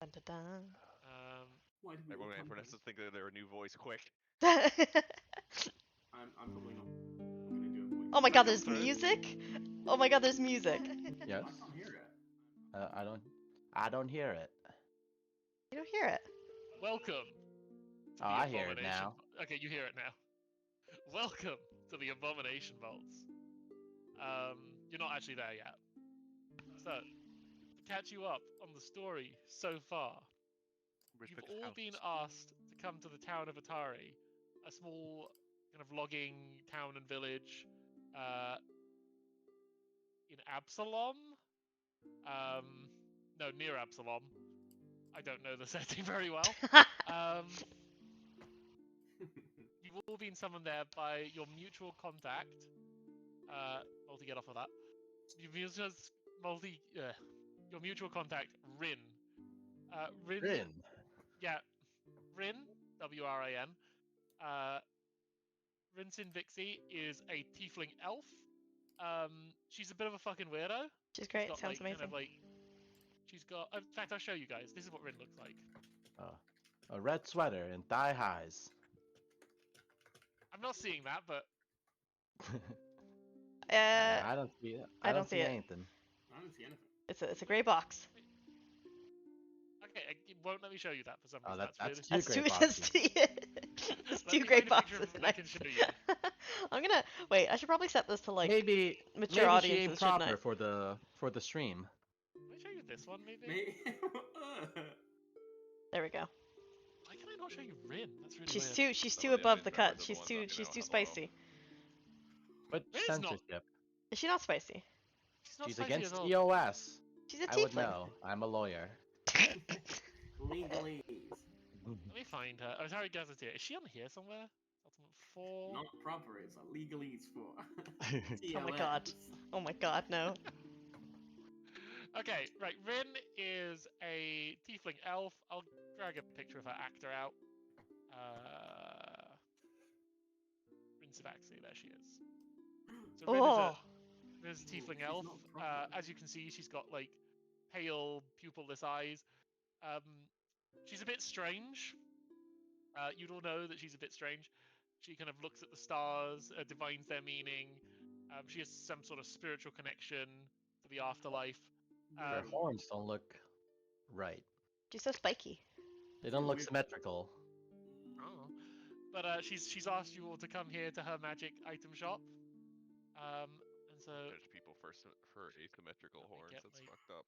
Dun, dun, dun. Why did we all Everyone come has to think that they're a new voice quick. I'm probably not gonna do a voice. Oh my god, there's Through. music? Oh my god, there's music. Yes. I can't hear it. I don't hear it. You don't hear it. Welcome to Oh, the I hear it Abomination. now. Okay, you hear it now. Welcome to the Abomination Vaults. You're not actually there yet. So, to catch you up on the story so far, you've all been asked to come to the town of Atari, a small kind of logging town and village in Absalom. No, near Absalom. I don't know the setting very well. You've all been summoned there by your mutual contact. Multi, get off of that. Your mutual contact, Rin. Rin. Yeah, Rin, W-R-I-N. Rinsin Vixie is a tiefling elf. She's a bit of a fucking weirdo. She's great, Got, sounds amazing. Kind of she's got. In fact, I'll show you guys. This is what Rin looks like. A red sweater and thigh highs. I'm not seeing that, but I don't see it. I don't see it. anything. I don't see anything. It's a gray box. okay, it won't let me show you that for some Oh, reason. that's really... two gray That's boxes. two me gray find a picture boxes. of it I can show you. I'm gonna wait. I should probably set this to like maybe mature she audiences, ain't shouldn't I? proper for the stream. Can I show you this one, maybe? There we go. Why can I not show you Rin? That's really She's weird. too Some of the above the admin cut. members are the She's ones too that, she's too hello. spicy. But Rin's not- censorship. Is she not spicy? She's not She's spicy against at all. EOS. She's a I would tiefling. know. I'm a lawyer. Legalese. Let me find her. Oh, Harry Gazetteer. Is she on here somewhere? Ultimate 4. Not proper, it's a legalese for Oh my god. TLS. Oh my god, no. Okay, right. Rin is a tiefling elf. I'll drag a picture of her actor out. Rin Savaxi, there she is. So Rin Oh, is a tiefling She's elf. not proper. As you can see, she's got like pale, pupilless eyes. She's a bit strange. You'd all know that she's a bit strange. She kind of looks at the stars, divines their meaning. She has some sort of spiritual connection to the afterlife. Her horns don't look right. she's so spiky. They don't look Weird. symmetrical. Oh. But she's asked you all to come here to her magic item shop. And so Judge people for asymmetrical horns. get That's my- fucked up.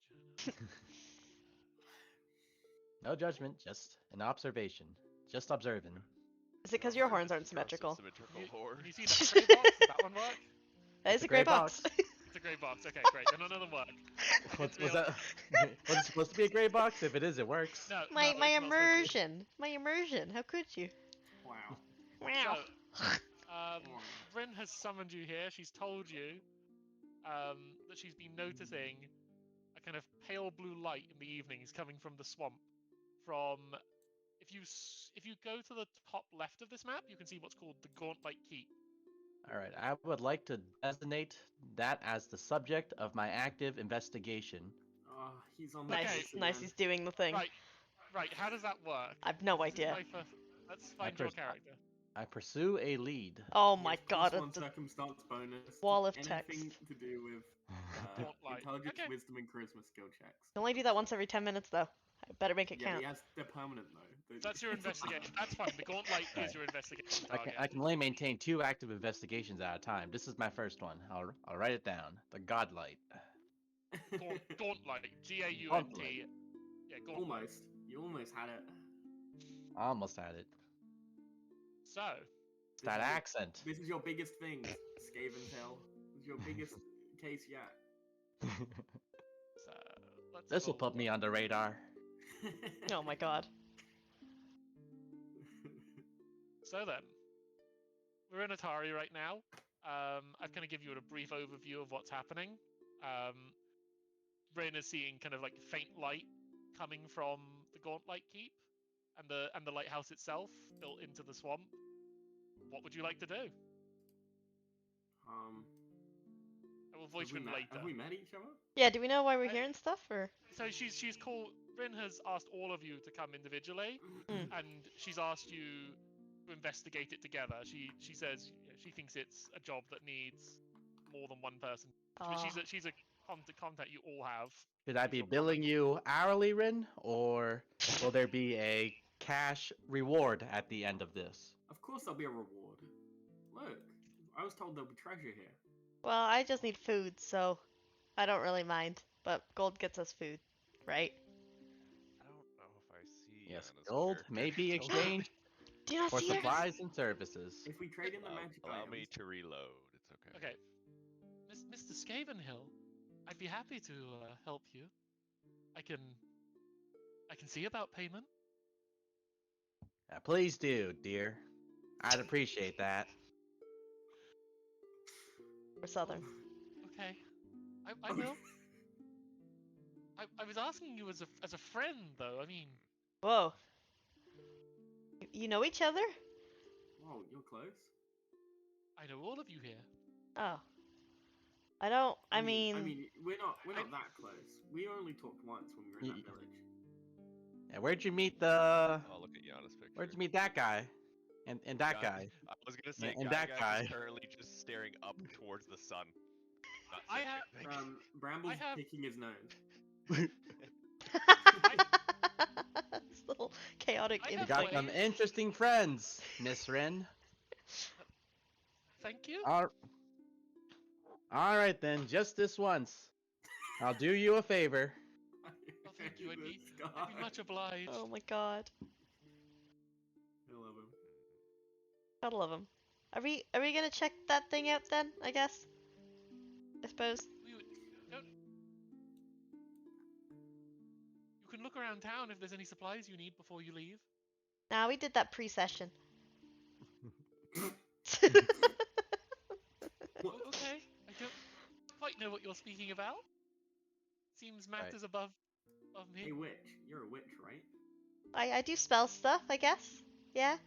No judgment, just an observation. Just observing. Is it because your horns aren't symmetrical? Symmetrical Can horn. you see that gray box? Does that one work? That is It's a gray box. It's a grey box. Okay, great. Then none of them work. Was that? Was it supposed to be a gray box? If it is, it works. No, my no, my it's not supposed to be. immersion. My immersion. How could you? Wow. Wow. So, Rin has summoned you here. She's told you that she's been noticing a kind of pale blue light in the evenings coming from the swamp. From if you go to the top left of this map, you can see what's called the Gauntlet Keep. Alright, I would like to designate that as the subject of my active investigation. Oh, he's on Nice, the Okay. case nice. again. He's doing the thing. Right. How does that work? I've no This is idea. my first- Let's find your pers- character. I pursue a lead. Oh He my has god, +1 it's a circumstance bonus. wall of Anything text. to do with Spotlight. intelligence, Okay. wisdom, and charisma skill checks. You only do that once every 10 minutes though. I better make it Yeah, count. he has they're permanent though. That's your investigation. That's fine. The Gauntlet is your investigation target. I can only maintain 2 active investigations at a time. This is my first one. I'll write it down. The Godlight. Gauntlet. G-A-U-N-T. Yeah, Gauntlet. Almost. You almost had it. I almost had it. So, It's that This is your- accent. This is your biggest thing, Skaven Tail. This is your biggest case yet. let's This will call- put me on the radar. Oh my god. So then, we're in Atari right now. I've kind of give you a brief overview of what's happening. Rin is seeing kind of like faint light coming from the Gauntlet Keep and the lighthouse itself built into the swamp. What would you like to do? I will voice have we Rin met- later. Have we met each other? Yeah, do we know why we're here and stuff, or? So she's called Rin has asked all of you to come individually, Mm. and she's asked you to investigate it together. She says she thinks it's a job that needs more than one person. But she's a contact you all have. Should I you be feel billing comfortable- you hourly, Rin, or will there be a cash reward at the end of this? Of course there'll be a reward. Look, I was told there'll be treasure here. Well, I just need food, so I don't really mind. But gold gets us food, right? I don't know if I see Yes, Yana's gold character. may be Hold on. exchanged Do you not for see her? supplies and services. If we trade in the magic Allow items, me to reload. It's okay. Okay, Mr. Skavenhill, I'd be happy to help you. I can see about payment. Please do, dear. I'd appreciate that. We're southern. Okay, I will. I was asking you as a friend, though. I mean, Whoa. You know each other? whoa, you're close. I know all of you here. Oh. I don't. I mean. we're not that close. We only talked once when we were in that village. Yeah, where'd you meet the? Oh, look at Yana's picture. Where'd you meet that guy? And that guy? I was gonna say, And guy that guy guy. is currently just staring up towards the sun. Not I saying have- anything. Bramble's have- picking his nose. This little chaotic I You have inflict. got some ways. interesting friends, Miss Rin. Thank you. All right then, just this once. I'll do you a favor. Oh, thank you. I'd be much obliged. Oh my god. I love him. Gotta love him. Are we gonna check that thing out then? I guess. I suppose. We would, don't... You can look around town if there's any supplies you need before you leave. Nah, we did that pre-session. Oh, okay. I don't quite know what you're speaking about. Seems matters above me. Hey, witch. You're a witch, right? I do spell stuff, I guess. Yeah.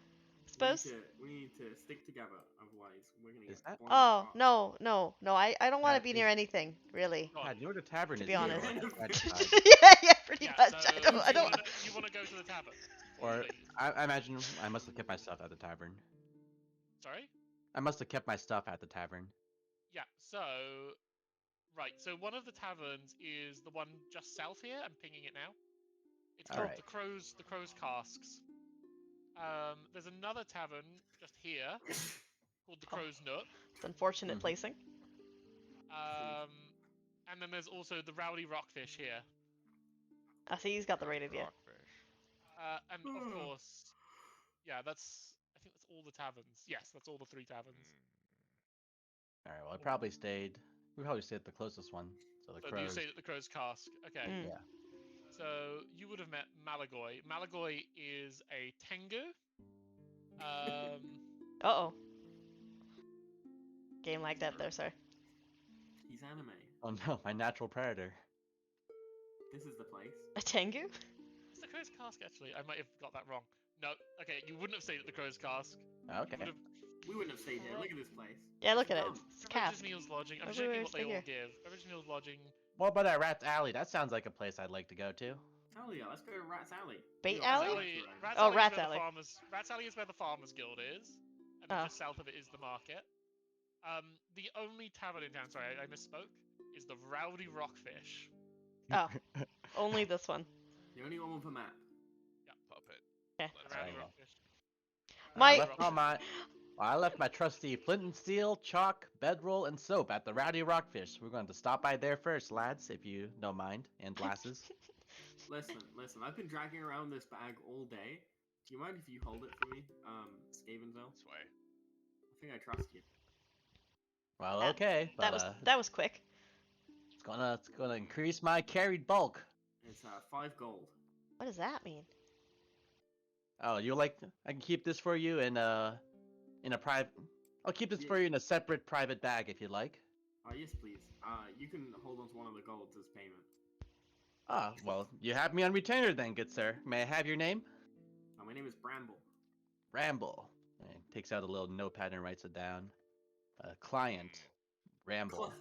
Suppose. We need to stick together, otherwise we're gonna Is get that- blown Oh apart. no! I don't want to be Is- near anything really. Go on. God, you know where the tavern To is. be here, honest. right? That's Yeah, right. yeah, pretty Yeah, much. so I don't. You wanna go to the tavern? Or Please. I imagine I must have kept my stuff at the tavern. Sorry? I must have kept my stuff at the tavern. Yeah, so... Right, so one of the taverns is the one just south here. I'm pinging it now. It's called Alright. the Crow's Casks. There's another tavern just here called the Oh. Crow's Nook. It's unfortunate Mhm. placing. And then there's also the Rowdy Rockfish here. I see he's got the right idea. Rockfish. And of course, yeah, I think that's all the taverns. Yes, that's all the 3 taverns. Hmm. All right. Well, I probably stayed. We probably stayed at the closest one. So the So you crows. say that the Crow's Cask. Okay. Mm. Yeah. So you would have met Malagoy. Malagoy is a Tengu. Um, Uh oh. Game lagged out there, sorry. He's anime. Oh no, my natural predator. This is the place. A Tengu? it's the Crow's Cask, actually. I might have got that wrong. No, okay, you wouldn't have stayed at the Crow's Cask. Okay. You would have We wouldn't have stayed here. Look at this place. Yeah, look at it. dumb. It's Beverages, cast. Meals, Lodging. I'm Why checking would we what they stay all here? give. Beverages, Meals, Lodging. What about that Rat's Alley? That sounds like a place I'd like to go to. Hell yeah, let's go to Rat's Alley. Bait Yeah, Alley? Rat's Oh, Alley is Rat's where the Alley. Rat's Alley is where the Farmers Guild is. And then Oh. just south of it is the market. The only tavern in town, sorry, I misspoke, is the Rowdy Rockfish. Oh, only this one. The only one with a map. Puppet. Okay. The Let's Rowdy go. Rockfish. My- I left my trusty flint and steel, chalk, bedroll, and soap at the Rowdy Rockfish. We're going to stop by there first, lads, if you don't mind, and glasses. Listen. I've been dragging around this bag all day. Do you mind if you hold it for me, Skavenzel? This way. I think I trust you. Well, That- okay, but That was quick. it's gonna increase my carried bulk. It's 5 gold. What does that mean? Oh, you like? I can keep this for you in a private. I'll keep this for you in a separate private bag if you'd like. Yes, please. You can hold on to one of the golds as payment. Ah, well, you have me on retainer then, good sir. May I have your name? My name is Bramble. Ramble. And he takes out a little notepad and writes it down. Client, Ramble.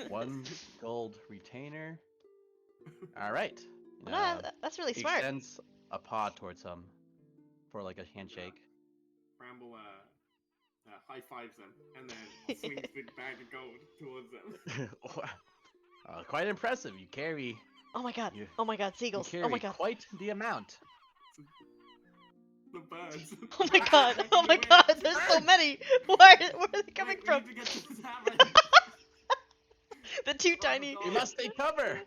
1 gold retainer. All right. Well, no, that's really He smart. extends a paw towards him for like a handshake. Bramble high fives him and then swings the bag of gold towards him. Quite impressive. You carry Oh my god. You- Oh my god, you seagulls. carry Oh my god. quite the amount. The birds. Oh my The god. birds Oh are my making god. you in. There's so Birds! many. Where are they coming Wait, from? We need to get to the tavern. The two Oh, tiny. God. We must take cover.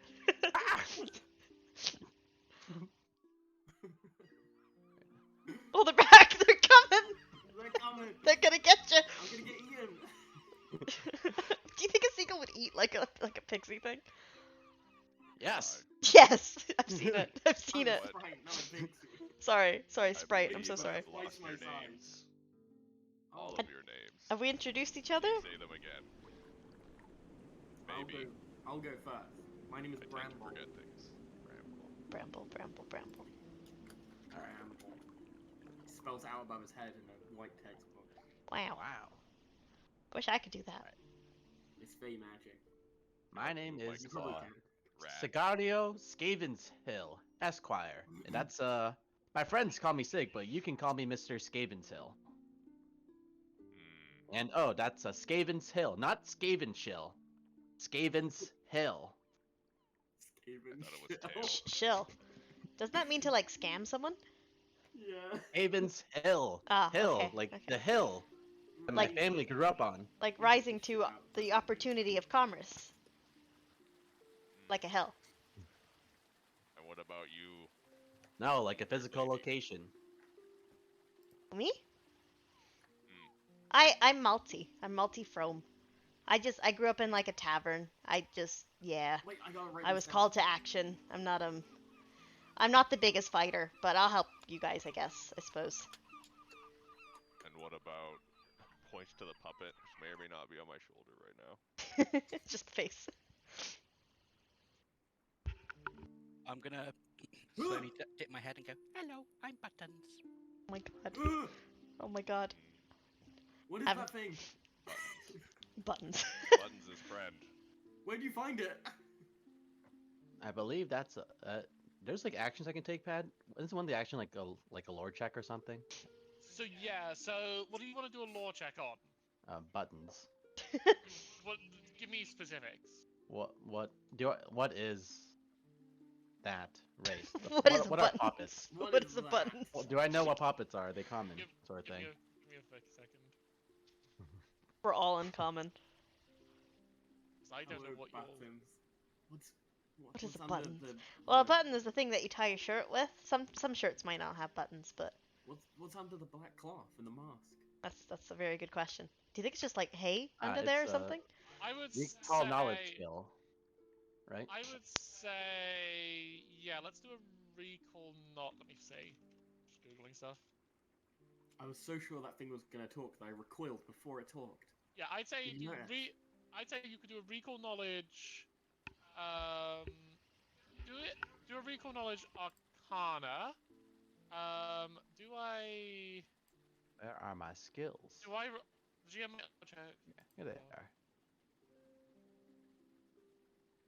Ah! Oh, they're back. They're coming. They're coming. They're gonna get you. I'm gonna get eaten. Do you think a seagull would eat like a pixie thing? Yes. Yes, I've seen it. I've seen I'm it. a sprite, not a pixie. Sorry, I Sprite. I'm believe so sorry. I've lost Twice your my size. names. Oh, All of your names. Have we introduced each other? Please say them again. I'll Maybe. I'll go first. My name is I tend to Bramble. forget things. Bramble, Bramble. bramble, bramble. Bramble. Spells out above his head in a white textbook. Wow. Wow. Wish I could do that. It's fey magic. My name Like is You probably can. Rat. Sigario Scavenshill, Esquire. And that's my friends call me Sig, but you can call me Mr. Scavenshill. Mm, And oh, that's a Scavens Hill, not Scavenshill. Scavens Hill. Skaven I thought it was shell. tail. Shill. Doesn't that mean to like scam someone? Yeah. Scavens Hill. Ah, Hill, okay, like okay. the hill that Like- my family grew up on. Like rising to the opportunity of commerce. Like a hill. And what about you? No, like a physical location. Me? Mm. I'm multi. I'm multi-from. I grew up in like a tavern. Yeah. Wait, I gotta write I this was down. called to action. I'm not the biggest fighter, but I'll help you guys, I guess, I suppose. And what about points to the puppet, which may or may not be on my shoulder right now? Just the face. I'm gonna slowly dip my head and go, hello, I'm Buttons. Oh my god. Ugh, Oh my god. what is I've- that thing? Buttons. Buttons' his friend. Where'd you find it? I believe that's there's like actions I can take, Pad. Isn't one of the action like a lore check or something? So yeah, so what do you want to do a lore check on? Buttons. What? Give me specifics. What is that race? What is what are buttons? poppets? What is the that? buttons? Well, do I know what poppets are? Are they common Give- sort of Give thing? me a second. We're all uncommon. 'Cause I don't know Hello, what you're. buttons. What is what's a under button? the- Well, a the- button is the thing that you tie your shirt with. Some shirts might not have buttons, but What's under the black cloth and the mask? that's a very good question. Do you think it's just like hay Ah, under there or it's, something? I would Recall say. knowledge skill, right? I would say, yeah. Let's do a recall. Not. Let me see. Just googling stuff. I was so sure that thing was gonna talk that I recoiled before it talked. Yeah, I'd say Did you know? I'd say you could do a recall knowledge. Do a recall knowledge arcana. Do I? Where are my skills? Do I? GM check. Here they are.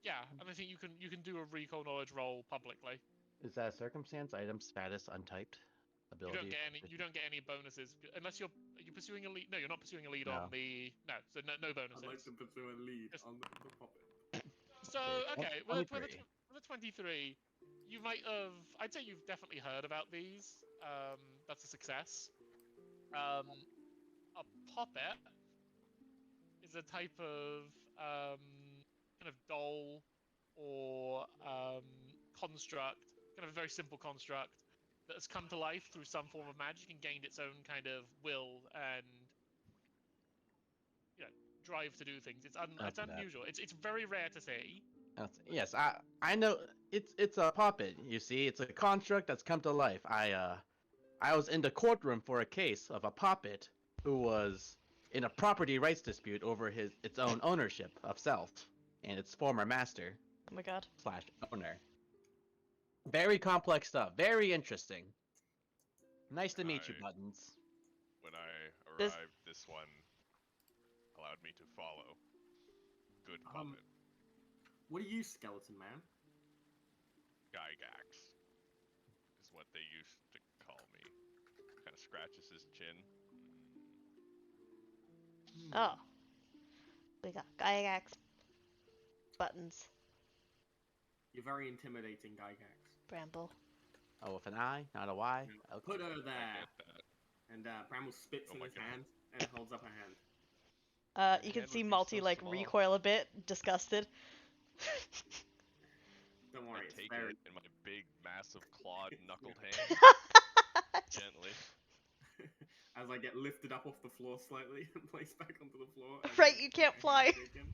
Yeah, and I think you can do a recall knowledge roll publicly. Is that a circumstance, item, status, untyped, You ability? don't get any. You don't get any bonuses unless you're. Are you pursuing a lead? No, you're not pursuing a lead No. on the. No, so no bonuses. I'd like to pursue a lead Just- on the puppet. So Okay, okay, with 23. a 23, you might have. I'd say you've definitely heard about these. That's a success. A puppet is a type of kind of doll or construct, kind of a very simple construct that has come to life through some form of magic and gained its own kind of will and drive to do things. It's That's bad. unusual. It's very rare to see. Yes, I know it's a puppet. You see, it's a construct that's come to life. I was in the courtroom for a case of a puppet who was in a property rights dispute over its own ownership of self and its former master Oh my god. / owner. Very complex stuff. Very interesting. Nice to meet you, Hi. Buttons. When I This- arrived, this one allowed me to follow. Good Um, puppet. What are you, skeleton man? Gygax is what they used to call me. Kind of scratches his chin. Oh. We got Gygax buttons. You're very intimidating, Gygax. Bramble. Oh, with an I, not a Y. Now, Okay. put her I there. get that. And Bramble spits Oh in my his God. hand and holds up her hand. My You can hand see would be Malty so like small. recoil a bit, disgusted. Don't I worry, it's take very. it in my big, massive, clawed, knuckled hand gently. As I get lifted up off the floor slightly and placed back onto the floor. As Right, I you get can't my hand fly. shaken.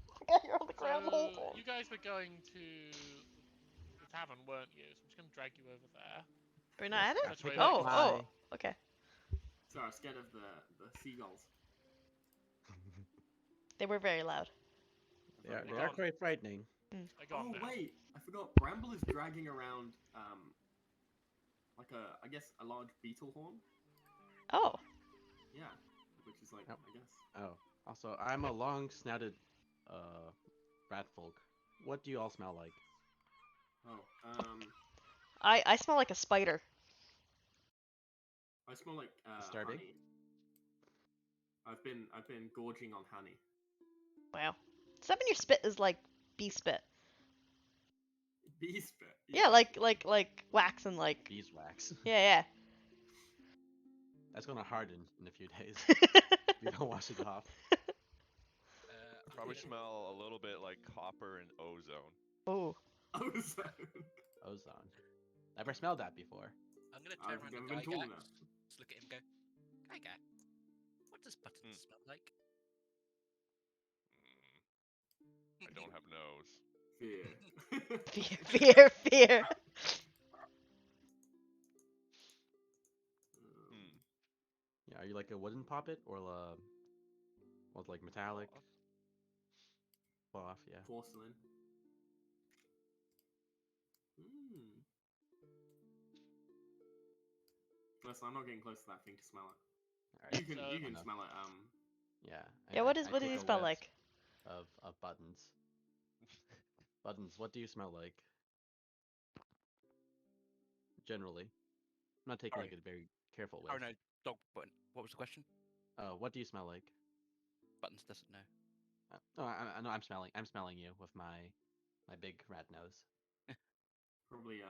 You're on the ground the So whole time. you guys were going to the tavern, weren't you? So I'm just gonna drag you over there. We're not at it? That's pick right, up Oh, like- oh, okay. Sorry, I was scared of the seagulls. They were very loud. They are, They they are gone. quite frightening. They're gone Oh now. wait, I forgot. Bramble is dragging around like I guess a large beetle horn. Oh, Yeah, which is like Yep. I guess. Oh, also, I'm a long-snouted rat folk. What do you all smell like? Oh, I smell like a spider. I smell like Disturbing? honey. I've been gorging on honey. Wow. Does that mean your spit is like bee spit? Bee spit. Yeah, like wax and like. Beeswax. Yeah, That's gonna harden in a few days. yeah. We don't wash it off. I probably smell a little bit like copper and ozone. Oh. Ozone. Ozone. Never smelled that before. I'm gonna turn I've around never to been told Gygax. that. Just look at him and go, Gygax, what does buttons smell like? I don't have nose. Fear. Fear, fear. Hmm. Yeah, are you like a wooden puppet or what's like metallic? Cloth, yeah. Porcelain. Hmm. Listen, I'm not getting close to that thing to smell it. Alright. You can So- you can Enough. smell it. Yeah. Yeah, what does take he a smell whiff like? Of buttons. Buttons, what do you smell like? Generally. I'm not taking Sorry. like a very careful Oh whiff. no, dog button. What was the question? What do you smell like? Buttons doesn't know. No, I know I'm smelling you with my big rat nose. Probably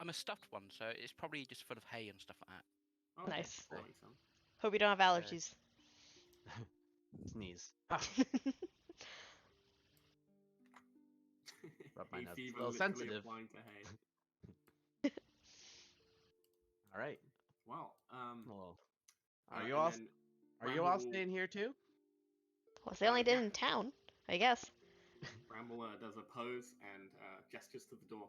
I'm a stuffed one, so it's probably just full of hay and stuff like that. okay, Nice. that makes sense. Hope you don't have allergies. Sneeze. Ah, Rub my Hay nuts. fever A little literally sensitive. applying to hay. all right. Wow. Well, and are then you all Bramble- staying here too? Well, it's the only yeah. din in town, I guess. Bramble does a pose and gestures to the door.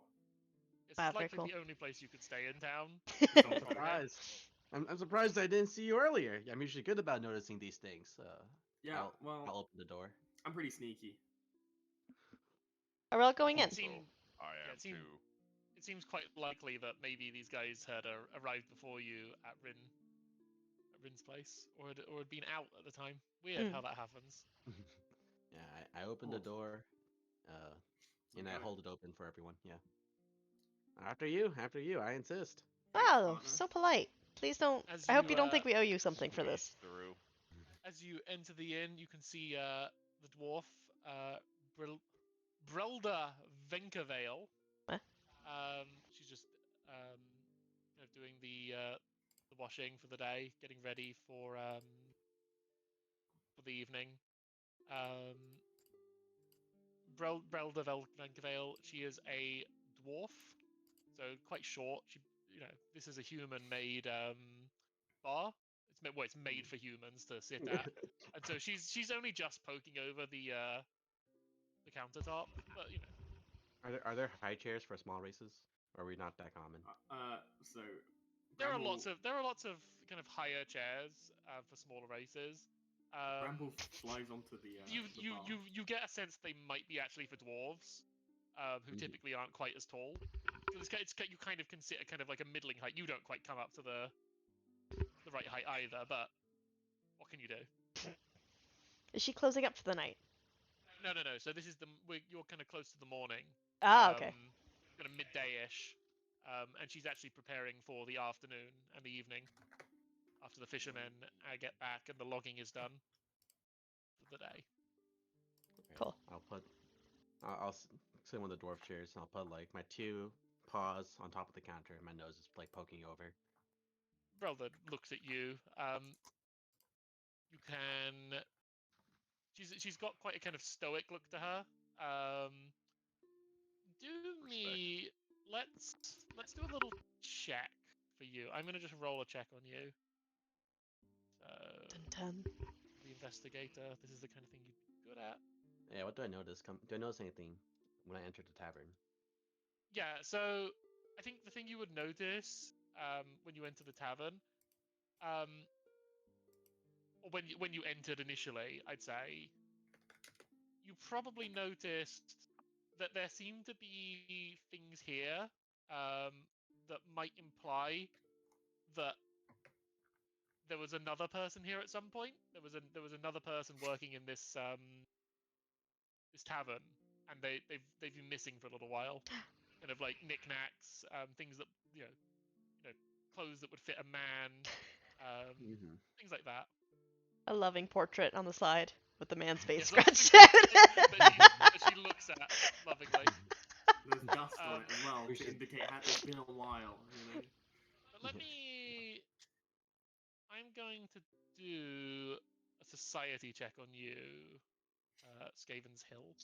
This Wow, is very likely cool. the only place you could stay in town. So, Okay. Surprised. I'm surprised I didn't see you earlier. I'm usually good about noticing these things. yeah, I'll well, open the door. I'm pretty sneaky. Are we all going in? It seemed, I Yeah, am it seemed- too. it seems quite likely that maybe these guys had arrived before you at Rin's place, or had been out at the time. Weird Hmm. how that happens. Yeah, I open the Odd. door, and I Okay. hold it open for everyone. Yeah. After you, I insist. Thanks, Wow, partner. so polite. Please don't. As I hope you, you don't think we owe you something for Squeeze this. through. As you enter the inn, you can see the dwarf, Brelda Venkavale. Huh? She's just doing the washing for the day, getting ready for the evening. Brelda Venkavale, she is a dwarf, so quite short. This is a human-made bar. It's made for humans to sit at, and so she's only just poking over the countertop, but Are there high chairs for small races? Or are we not that common? So there are Bramble- lots of kind of higher chairs for smaller races. Bramble flies onto the bar. You get a sense they might be actually for dwarves, who Mhm. typically aren't quite as tall. So you kind of consider kind of like a middling height. You don't quite come up to the right height either, but what can you do? Is she closing up for the night? No. So this is you're kind of close to the morning. Ah, okay. kind of midday-ish, and she's actually preparing for the afternoon and the evening after the fishermen get back and the logging is done for the day. Cool. I'll sit in one of the dwarf chairs and I'll put like my 2 paws on top of the counter and my nose is like poking over. Relda looks at you. You can. She's got quite a kind of stoic look to her. Me. Let's do a little check for you. I'm gonna just roll a check on you. So Dun, dun. the investigator. This is the kind of thing you'd be good at. Yeah, what do I notice? Do I notice anything when I enter the tavern? Yeah. So I think the thing you would notice when you enter the tavern, or when you entered initially, I'd say you probably noticed that there seem to be things here that might imply that there was another person here at some point. There was another person working in this this tavern, and they've been missing for a little while. Kind of like knickknacks, things that you know, clothes that would fit a man, things like that. A loving portrait on the side with the man's face Yes, that's scratched that she looks at lovingly. There's dust on it as well we to should- indicate it's been a while, you know? But let me. I'm going to do a society check on you, Skaven's Hill.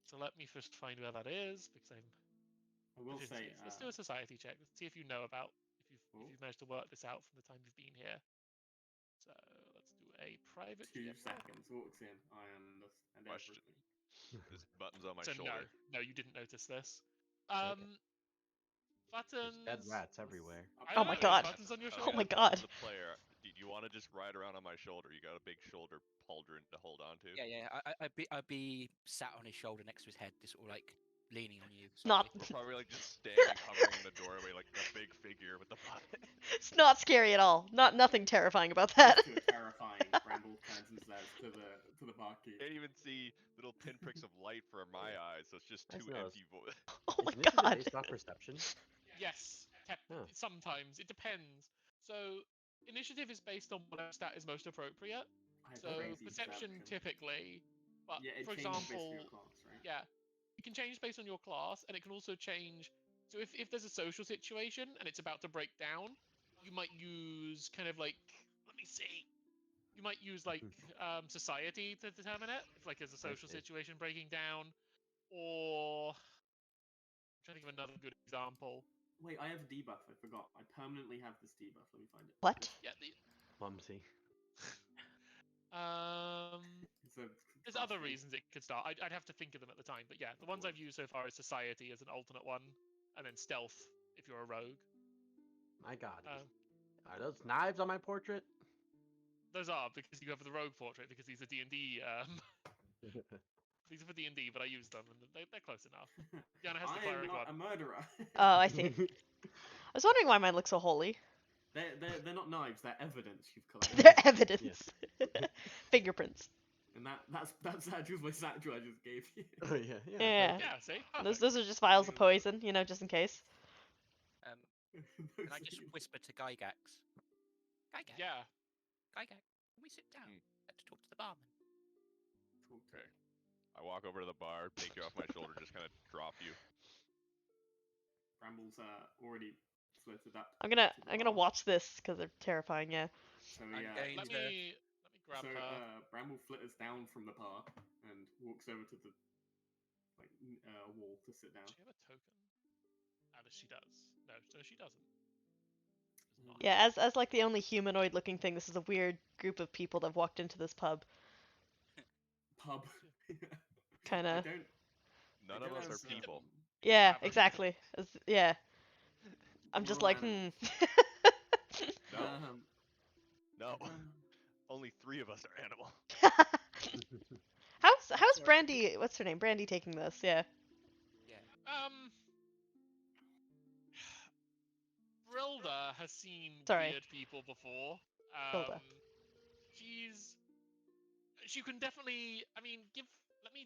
So let me first find where that is because I'm. I will say, Let's do a society check. Let's see if you know about if you've managed to work this out from the time you've been here. So let's do a private 2 GM roll. seconds, walks in, I understand Question. everything. This button's on my So shoulder. no, you didn't notice this. Okay. There's Buttons. dead rats everywhere. I Oh my know, there's God. buttons on your Oh shoulder. my God. As a player, do you want to just ride around on my shoulder? You got a big shoulder pauldron to hold on to. Yeah. I'd be sat on his shoulder next to his head, just all like leaning on you. Not- softly. We're probably like just standing, hovering in the doorway like a big figure with the button. It's not scary at all. Nothing terrifying about that. To a terrifying Bramble turns and says to the barkeep. Can't even see little pinpricks of light from my eyes, so it's just Nice two nose. empty voids. Oh my Is initiative God. based off perception? Yes, Huh. sometimes it depends. So initiative is based on whatever stat is most appropriate. I have So crazy perception typically, but Yeah, it for changes based on example, your class, right? yeah, it can change based on your class, and it can also change. So if there's a social situation and it's about to break down, you might use kind of like, let me see, you might use like society to determine it if like there's a social see. situation breaking down, or I'm trying to think of another good example. Wait, I have a debuff. I forgot. I permanently have this debuff. Let me find it. What? Yeah, Clumsy. It's a there's other class thing. reasons it could start. I'd have to think of them at the time, but yeah, the ones I've used so far is society as an alternate one, and then stealth if you're a rogue. My God. Um, Are those knives on my portrait? Those are because you have the rogue portrait because these are D&D. These are for D&D, but I use them and they're close enough. Yana has the I am cleric not one. a murderer. Oh, I see. I was wondering why mine looks so holy. They're not knives. They're evidence you've collected. They're evidence. Fingerprints. And that's actually my statue I just gave you. Oh yeah, yeah. Yeah. Yeah, see? Those Perfect. are just vials of poison, just in case. Can I just whisper to Gygax? Gygax, Yeah. Gygax, can we sit down? Let's talk to the barman. Okay. I walk over to the bar, take you off my shoulder, just kind of drop you. Bramble's already flirted up. I'm gonna watch this because they're terrifying. Yeah. So I'm going Let to- me grab her. Bramble flitters down from the bar and walks over to the wall to sit down. Does she have a token? She does. No, she doesn't. Does not. Yeah. As like the only humanoid looking thing, this is a weird group of people that have walked into this pub. Pub. Kinda. None of us are people. Yeah. Tavern. Exactly. Yeah. I'm We're just all like, animals. No, Um, no. Only 3 of us are animal. How's Brandy? What's her name? Brandy taking this? Yeah. Brilda has seen Sorry. weird people before. Brilda. She can definitely. Let me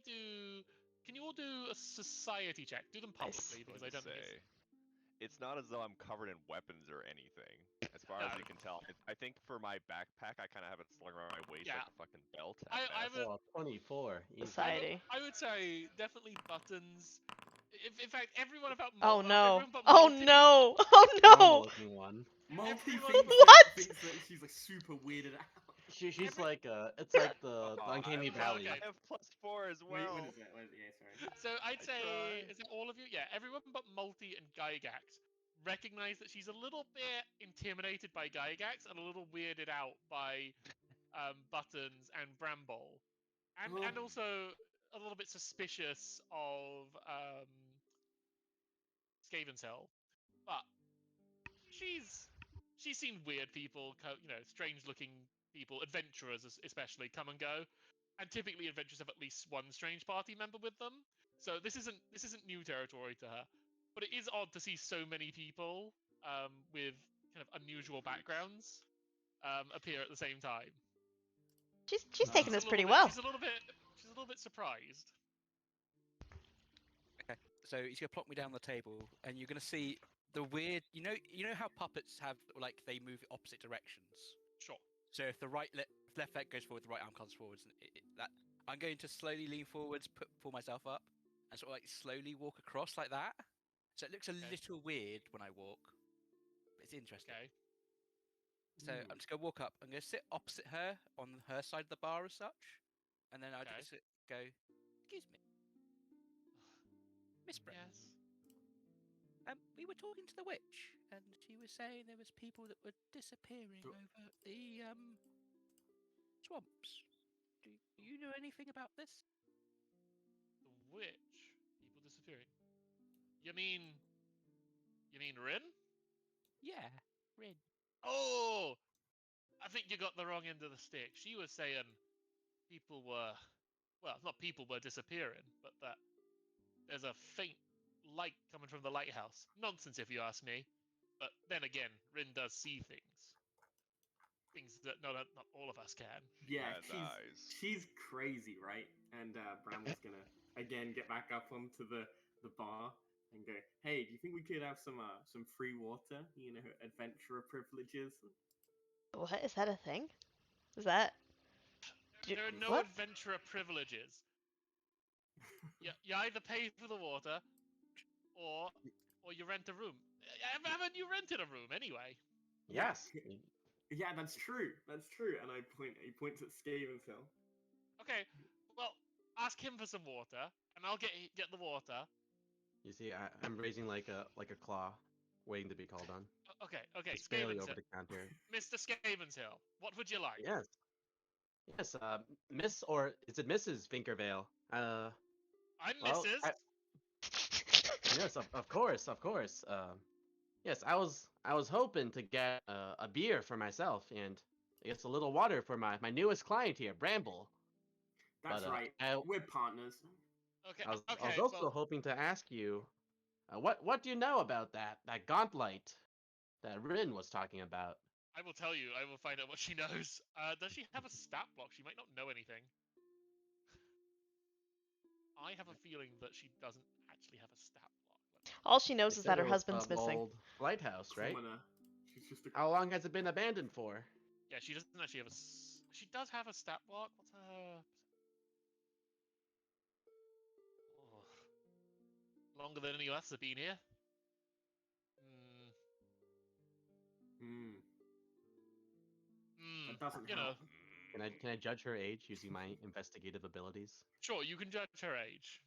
do Can you all do a society check? Do them Nice. publicly because I Going to don't think it's... say, it's not as though I'm covered in weapons or anything. As far No. as you can tell, I think for my backpack, I kind of have it slung around my waist Yeah. like a fucking belt. I At best. would- Oh, 24. Easy. Society. I would say definitely Buttons. In fact, everyone about Oh no. everyone but Oh Multi. no. Oh Normal no. looking one. Multi Everyone thinks but- that, What? thinks that she's like super weirded out. She's Every- like it's like the Oh, Uncanny I have, Valley. okay. I have +4 as Wait, well. what is it? What is it? Yeah, sorry. So I'd I say, try. is it all of you? Yeah, everyone but Multi and Gygax recognize that she's a little bit intimidated by Gygax and a little weirded out by Buttons and Bramble, and Oh. also a little bit suspicious of Skaven's Hill. But she's seen weird people, strange-looking people, adventurers especially, come and go, and typically adventurers have at least one strange party member with them. So this isn't new territory to her, but it is odd to see so many people with kind of unusual backgrounds appear at the same time. She's taking this She's a pretty little bit- well. She's a little bit surprised. Okay, so he's gonna plonk me down the table, and you're gonna see the weird. You know how puppets have like they move opposite directions. Sure. So if the if left leg goes forward, the right arm comes forwards. And that I'm going to slowly lean forwards, pull myself up, and sort of like slowly walk across like that. So it looks a little weird when I walk, but it's interesting. Okay. So I'm just gonna walk up. I'm gonna sit opposite her on her side of the bar as such, and then I'll Okay. just go. Excuse me, Miss Brett. Yes. We were talking to the witch, and she was saying there was people that were disappearing over the swamps. Do you know anything about this? The witch. People disappearing. You mean Rin? Yeah, Rin. Oh, I think you got the wrong end of the stick. She was saying people were, well, not people were disappearing, but that there's a faint light coming from the lighthouse. Nonsense, if you ask me. But then again, Rin does see things. Things that not all of us can. Yeah, Has eyes. she's crazy, right? And Bramble's gonna again get back up onto the bar and go, "Hey, do you think we could have some free water? You know, adventurer privileges." What is that a thing? Is that There are no what? adventurer privileges. You either pay for the water, or you rent a room. Haven't you rented a room anyway? Yes. Yeah, that's true. That's true. And he points at Skaven's Hill. Okay, well, ask him for some water, and I'll get the water. You see, I'm raising like a claw, waiting to be called on. Okay, It's barely Skaven's over Hill. the counter. Mr. Skaven's Hill, what would you like? Yes. Yes. Miss, or is it Mrs. Finkervale? I'm well, Mrs. Yes, of course, of course. Yes, I was hoping to get a beer for myself and I guess a little water for my newest client here, Bramble. That's But, right. I We're partners. Okay, was okay. also Well, hoping to ask you, what do you know about that gauntlet that Rin was talking about? I will tell you. I will find out what she knows. Does she have a stat block? She might not know anything. I have a feeling that she doesn't actually have a stat block. All she knows They is said that her it was husband's a missing. old lighthouse, right? Commoner. She's just a How long has it been abandoned for? Yeah, she doesn't actually have a. She does have a stat block. What's her? Oh, longer than any of us have been here. Hmm. Hmm. That doesn't You help. know, Can I judge her age using my investigative abilities? sure, you can judge her age.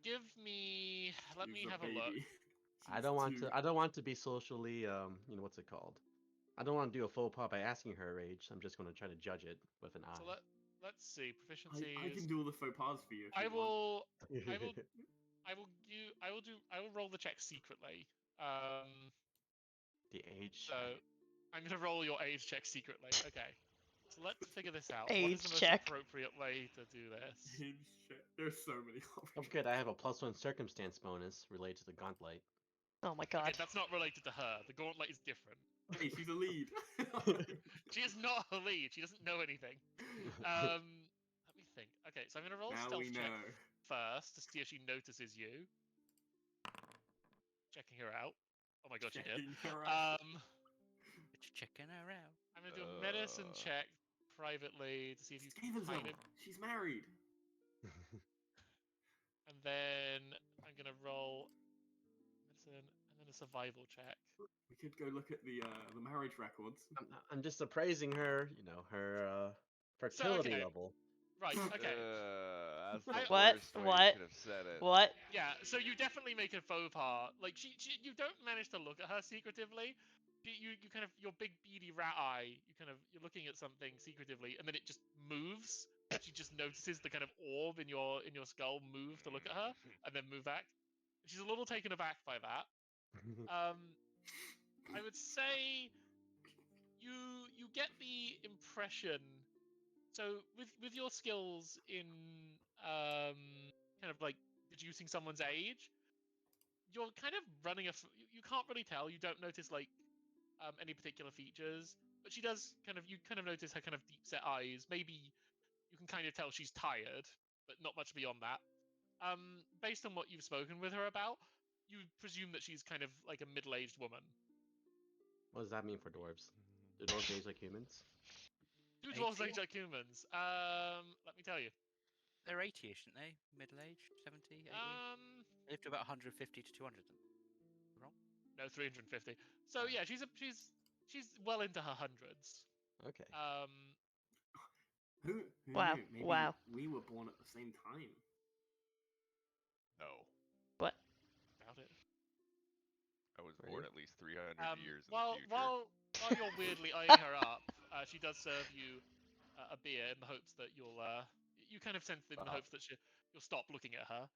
Give me. Let She's me a have a look. baby. I She's don't want two. to. I don't want to be socially. What's it called? I don't want to do a faux pas by asking her age. I'm just going to try to judge it with an eye. So let's see proficiencies. I can do all the faux pas for you. If I you want. will. I will roll the check secretly. The age. So I'm gonna roll your age check secretly. Okay. So let's figure this out. Age what is the most check. appropriate way to do this? There's so many Oh, options. good. I have a +1 circumstance bonus related to the gauntlet. Oh my Okay, god. that's not related to her. The gauntlet is different. Hey, she's a lead. She is not a lead. She doesn't know anything. Let me think. Okay, so I'm gonna roll a now stealth we check. know. first to see if she notices you. Checking her out. Oh my god, she did. Checking her out. Checking her out. I'm gonna do a medicine check privately to see if you Just gave us kind up. of, She's married. and then I'm gonna roll medicine and then a survival check. We could go look at the marriage records. I'm just appraising her, her fertility okay. level. Right. Okay. That's the What? worst way What? you could have said it. What? Yeah. So you definitely make a faux pas. Like you don't manage to look at her secretively. You kind of, your big beady rat eye. You're looking at something secretively, and then it just moves. And she just notices the kind of orb in your skull move to look at her, and then move back. She's a little taken aback by that. I would say you get the impression. So with your skills in kind of like deducing someone's age, you're kind of running you can't really tell. You don't notice like any particular features, but you kind of notice her kind of deep set eyes. Maybe you can kind of tell she's tired, but not much beyond that. Based on what you've spoken with her about, you presume that she's kind of like a middle-aged woman. What does that mean for dwarves? Do dwarves age like humans? Do dwarves 80? age like humans? Let me tell you. They're 80-ish, aren't they? Middle-aged, 70, 80. They live to about 150 to 200. Wrong? No, 350. So yeah, she's well into her hundreds. Okay. Who Wow. knew? Maybe Wow. we were born at the same time. No. What? Doubt it. I was Were born you? at least 300 years in the While future. while you're weirdly eyeing her up, she does serve you a beer in the hopes that you kind of sense in the hopes that you'll stop looking at her,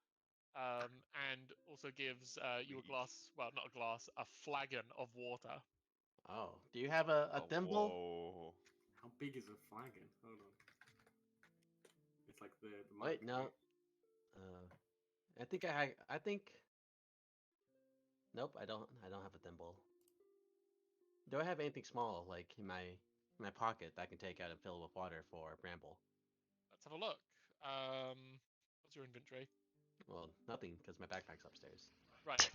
and also gives you a glass, well, not a glass, a flagon of water. Oh, do you have a Oh, thimble? whoa. How big is a flagon? Hold on. It's like the Wait, no. I think I think. Nope, I don't have a thimble. Do I have anything small like in my pocket that I can take out and fill with water for Bramble? Let's have a look. What's your inventory? Well, nothing because my backpack's upstairs. Right.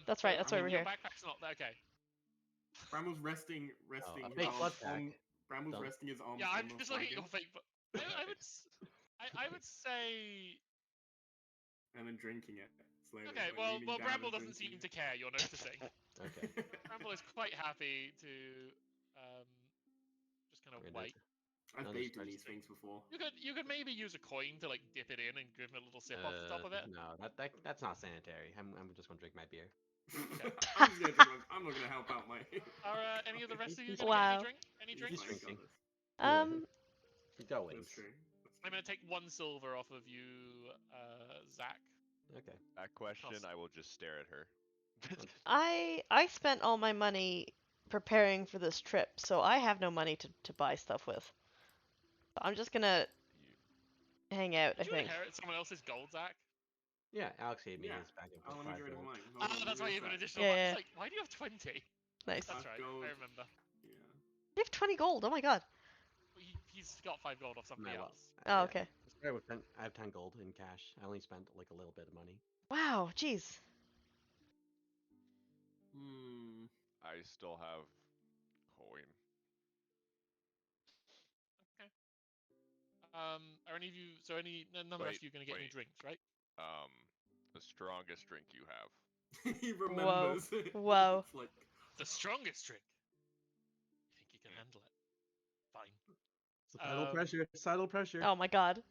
That's right. That's why we're your here. backpack's not there. Okay. Brambles resting a his fake arms blood pack. on. Brambles Don't- resting his arms Yeah, on I'm the just looking at flagon your fake. But I would say. and then drinking it slowly. Okay. like Well, leaning down Bramble and doesn't seem drinking to care. You're noticing. Okay. Bramble is quite happy to just kind of We're gonna wait. I've I'll bathed just in these start- things before. You could maybe use a coin to like dip it in and give him a little sip off the top of it. No, that's not sanitary. I'm just gonna drink my beer. I'm just gonna drink. I'm not gonna help out my. Are any of the rest of you He's- gonna get Wow. any drink? Any He's drinks? fine, drinking. got this. He's got That's wings. true. I'm gonna take 1 silver off of you, Zach. Okay. That question, Toss. I will just stare at her. I spent all my money preparing for this trip, so I have no money to buy stuff with. I'm just gonna hang out, I Did you think. inherit someone else's gold, Zach? Yeah, Alex gave me Yeah. his back and Oh, plus let me 5 get rid of gold. mine. Hold Ah, on, that's give why me you a have an sec. additional. Yeah, one. yeah. It's like, why do you have 20? Nice. That's Five right. gold. I remember. Yeah. You have 20 gold. Oh my god. Well, he's got 5 gold off somebody My else. Oh, okay. I have 10 gold in cash. I only spent like a little bit of money. Wow. Jeez. I still have coin. Okay. Are any of you? So none of the rest of you are gonna get any wait. drinks, right? The strongest drink you have. He remembers. Whoa. It's like, The strongest drink. You think you can handle it? Fine. Subtle pressure. Subtle pressure. Oh my god.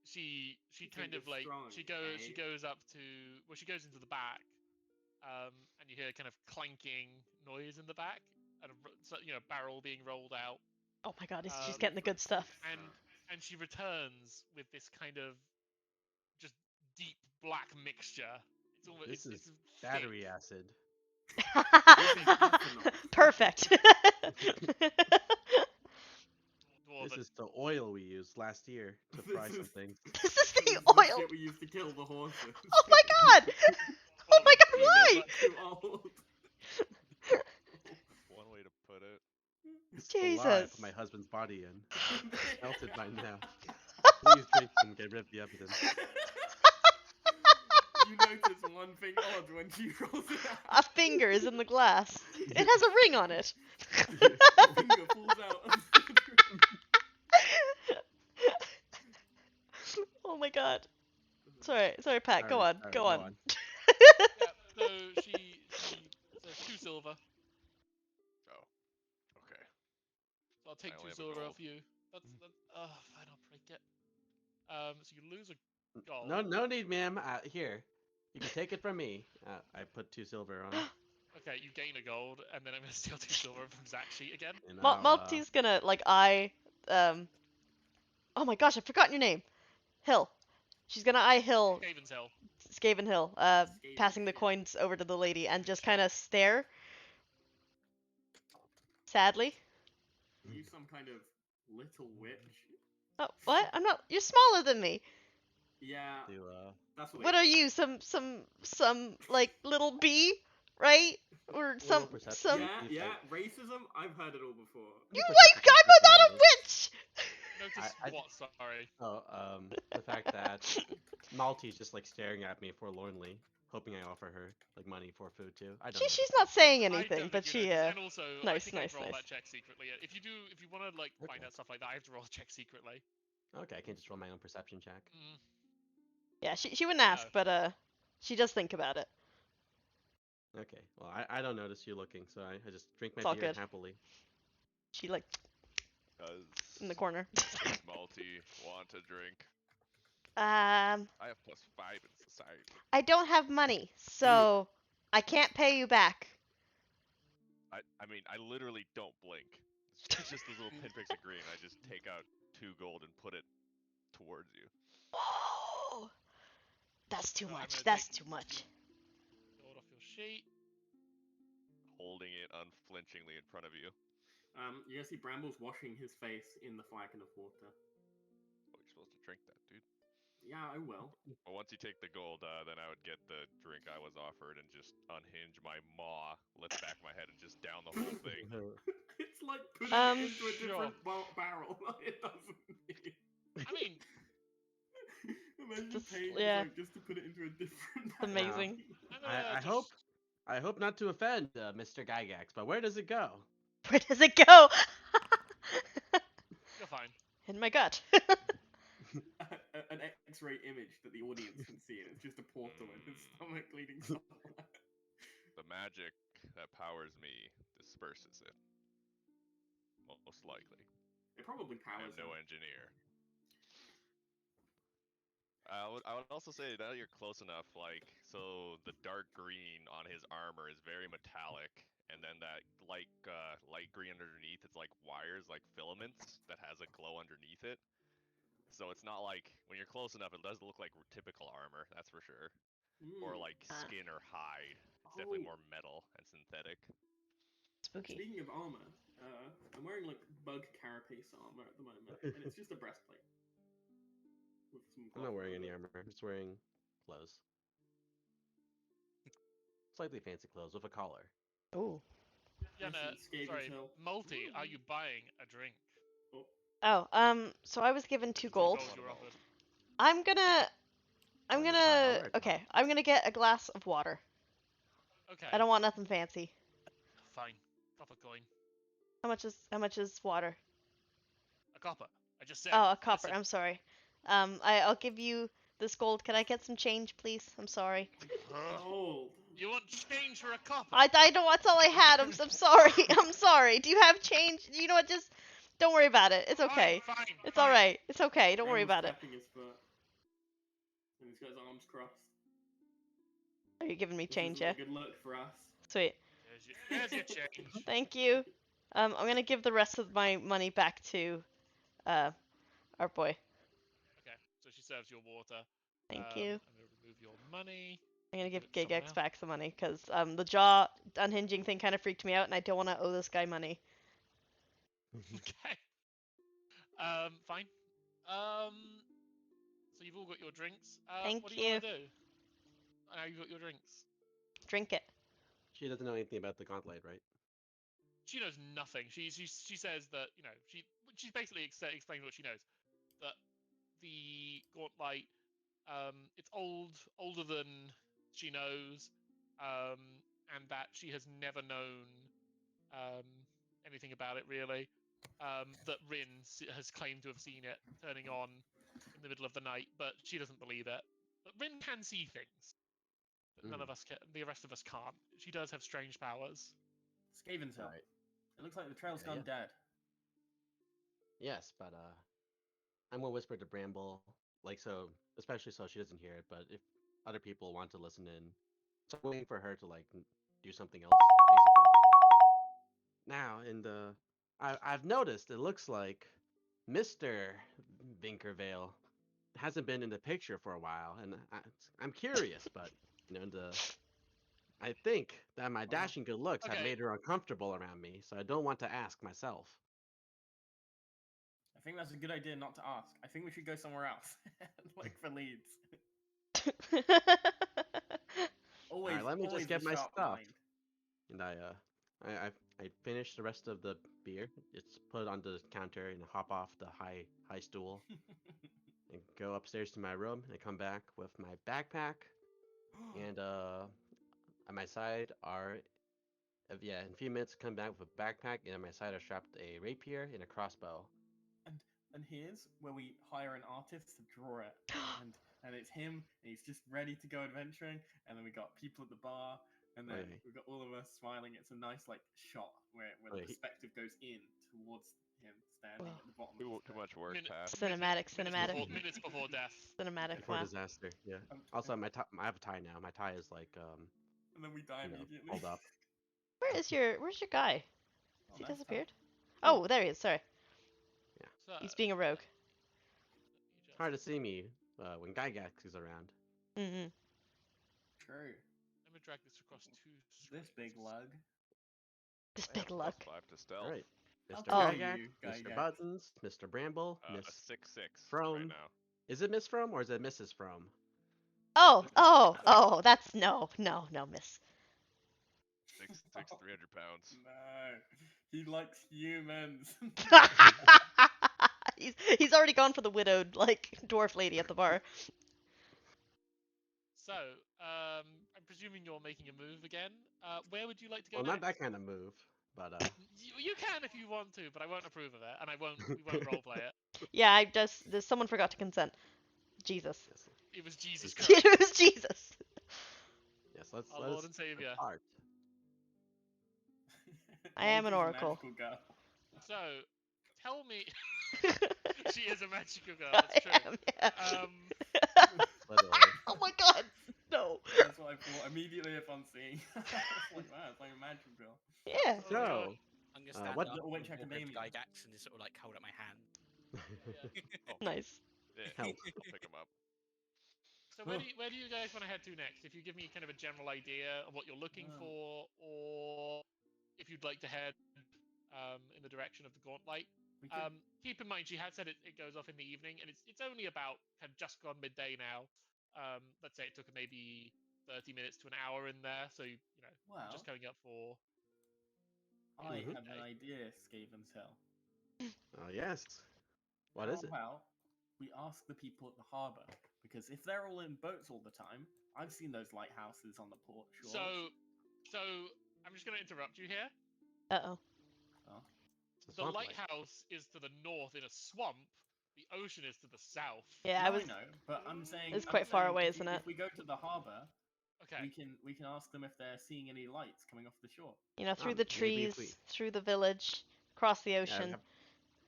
She You kind think of it's like strong, she eh? goes up to, well, she goes into the back, and you hear kind of clanking noise in the back, and barrel being rolled out, Oh my god. She's getting the good stuff. and she returns with this kind of just deep black mixture. It's almost This is it's battery thick. acid. Perfect. This Dwarven. is the oil we used last year to fry This some is- things. This is This the is oil. shit we used to kill the horses. Oh my god. Oh my god. Why? Too old. One way to put it. It's the lye I Jesus. put my husband's body in. Melted by now. These drinks can get rid of the evidence. You notice one thing odd when she rolls it A out. finger is in the glass. It has a ring on it. The finger falls out. Oh my god. Sorry, Pat. Go Alright, on. alright, Go go on. on. Yeah, so she says 2 silver. Oh, okay. So I'll take I 2 only have a silver gold. off you. That's fine, I'll break it. So you lose a gold. No need, ma'am. Here, you can take it from me. I put 2 silver on. Okay, you gain a gold, and then I'm gonna steal 2 silver from Zach's sheet again. And now, Malty's gonna like eye oh my gosh, I've forgotten your name. Hill. She's gonna eye Hill, Skaven's Hill. Skaven Hill, Skaven, passing the yeah. coins over to the lady and just Sure. kind of stare. Sadly. You some kind of little witch. Oh, what? I'm not. You're smaller than me. Yeah, to that's what What they are you? Some like little bee, right? Or roll perception. some. Yeah, See if yeah, racism. I've heard it all before. You perception like? check I'm if you not a notice. witch. Notice I- what? Sorry. Oh, the fact that Malty's just like staring at me forlornly, hoping I offer her like money for food too. I don't know. She's not saying I anything, don't but think you she notice. And also, I nice, think I have nice, to roll nice. that check secretly. If you want to like find Okay. out stuff like that, I have to roll a check secretly. Okay, I can't just roll my own perception check. Mm, Yeah, she wouldn't ask, No. but she does think about it. Okay, well I don't notice you looking, so I just drink my It's all beer good. happily. She like in the Does corner. Malty want a drink? Um, I have +5 in society. I don't have money, so I can't pay you back. I mean, I literally don't blink. It's just those little pinpricks of green. I just take out 2 gold and put it towards you. Whoa, that's too So I'm much. gonna That's take too much. gold off your sheet. Holding it unflinchingly in front of you. You guys see Bramble's washing his face in the flagon of water. Oh, you're supposed to drink that, dude. Yeah, I will. Well, once you take the gold, then I would get the drink I was offered and just unhinge my maw, lift back my head, and just down the whole thing. It's like putting it into a Sure. different barrel. It doesn't mean. I mean, Imagine Just- paying yeah. just to put it into a different barrel. Amazing. I'm gonna I just... hope not to offend Mr. Gygax, but where does it go? Where does it go? You're fine. In my gut. An X-ray image that the audience can see, and it's just a portal in his stomach leading somewhere. The magic that powers me disperses it. Most likely. It probably I powers am no him. engineer. I would also say that you're close enough, like, so the dark green on his armor is very metallic, and then that light green underneath, it's like wires, like filaments, that has a glow underneath it. So it's not like, when you're close enough, it doesn't look like typical armor, that's for sure. Or like skin or hide. It's definitely more metal and synthetic. Spooky. Speaking of armor, I'm wearing like bug carapace armor at the moment, and it's just a breastplate. With some I'm not cloth wearing around any it. armor. I'm just wearing clothes. Slightly fancy clothes with a collar. Ooh. Yeah, no, Nice and Skaven's sorry. Hill. Multi, are you buying a drink? Oh, so I was given 2 gold. Gold you were offered. I'm gonna Fine, I'll wear a okay, collar. I'm gonna get a glass of water. Okay. I don't want nothing fancy. Fine. Copper coin. How much is water? A copper. I just said. Oh, a copper. Listen. I'm sorry. I'll give you this gold. Can I get some change, please? I'm sorry. Gold. You want change for a copper? I don't. That's all I had. I'm sorry. I'm sorry. Do you have change? You know what? Just don't worry about it. It's okay. Fine, fine, It's fine. all right. It's okay. Don't worry Bramble's about it. tapping his foot. And he's got his arms crossed. Are you giving me This change? isn't Yeah. a good look for us. Sweet. There's your change. Thank you. I'm gonna give the rest of my money back to, our boy. Okay, so she serves your water. Thank I'm you. gonna remove your money. I'm gonna give give it to someone Gigex else. back some money because the jaw unhinging thing kind of freaked me out, and I don't want to owe this guy money. Okay. Fine. So you've all got your drinks. Thank what do you want you. to do? Now you've got your drinks. Drink it. She doesn't know anything about the gauntlet, right? She knows nothing. She says that, you know, she's basically explaining what she knows. That the Gauntlet, it's older than she knows, and that she has never known anything about it really. That Rin has claimed to have seen it turning on in the middle of the night, but she doesn't believe it. But Rin can see things that none of us can. The rest of us can't. She does have strange powers. Skaven's Hill. Right. It looks like the trail's Yeah, gone dead. Yes, but I'm gonna whisper to Bramble, like so, especially so she doesn't hear it. But if other people want to listen in, so I'm waiting for her to like do something else, basically. Now, in the, I've noticed it looks like Mr. Vinkervale hasn't been in the picture for a while, and I'm curious, but I think that my dashing good looks have Okay. made her uncomfortable around me, so I don't want to ask myself. I think that's a good idea not to ask. I think we should go somewhere else. Look for leads. Always, Alright, let me always just get a my sharp stuff. mind. And I finish the rest of the beer. It's put it on the counter and hop off the high stool and go upstairs to my room and come back with my backpack and at my side are yeah, in a few minutes come back with a backpack and at my side are strapped a rapier and a crossbow. and here's where we hire an artist to draw it, and it's him, and he's just ready to go adventuring, and then we got people at the bar, and then Okay. we've got all of us smiling. It's a nice like shot where the Okay. perspective goes in towards him standing Wow. at the bottom of the Too stairs. much work, Pat. Cinematic, cinematic. Minutes before death. Cinematic, Before wow. disaster, yeah. Um, Also, I have a tie now. My tie is like And then we die you know, immediately. hold up. Where's your guy? Oh, Has he nice disappeared? top. Oh, there he is, sorry. So, He's being a rogue. It's hard to see me when Gygax is around. Mm-hmm. True. Let me drag this across two This big screens. lug. This I have big luck. +5 to stealth. All right, How Mr. Oh. dare Gygax, you, Mr. Gygax. Buttons, Mr. Bramble, A Miss 6/6 Frome. right now. Is it Miss Frome or is it Mrs. Frome? Oh, that's no, miss. 6'6", 300 pounds. No, he likes humans. he's already gone for the widowed, like, dwarf lady at the bar. So, I'm presuming you're making a move again. Where would you like to go Well, next? not that kind of move, but You can if you want to, but I won't approve of it, and we won't roleplay it. Yeah, someone forgot to consent. Jesus. yes, It was Jesus Christ, It was Jesus. yes, let's our let Lord us and Savior. depart. I am an Walter's a oracle. magical girl. So, tell me, she is a magical girl. That's true. I am, yeah. Literally. Oh my god, no. That's what I thought immediately upon seeing. I was like, wow, it's like a magical girl. Yeah. Oh, God. So, I'm gonna stand what- up, Little Witch and walk over to Academia. Gygax and just sort of like hold up my hand. Oh, Nice. yeah, Help. I'll pick him up. So where do you guys want to head to next? If you give me kind of a general idea of what you're looking for, or if you'd like to head in the direction of the Gauntlet. We could, Keep in mind, she had said it goes off in the evening, and it's only about kind of just gone midday now. Let's say it took maybe 30 minutes to an hour in there, so you're well, just coming up for. I Mhm. have an idea, Skaven's Hill. Oh yes. What is it? How about we ask the people at the harbour? Because if they're all in boats all the time, I've seen those lighthouses on the port shores. So I'm just going to interrupt you here. Uh-oh. Oh. It's a The swamp light. lighthouse is to the north in a swamp. The ocean is to the south. Yeah, I know, but I'm saying It's quite far away, if isn't it? If we go to the harbour, Okay. we can ask them if they're seeing any lights coming off the shore. Through the Maybe if trees, through the village, across the Yeah, ocean.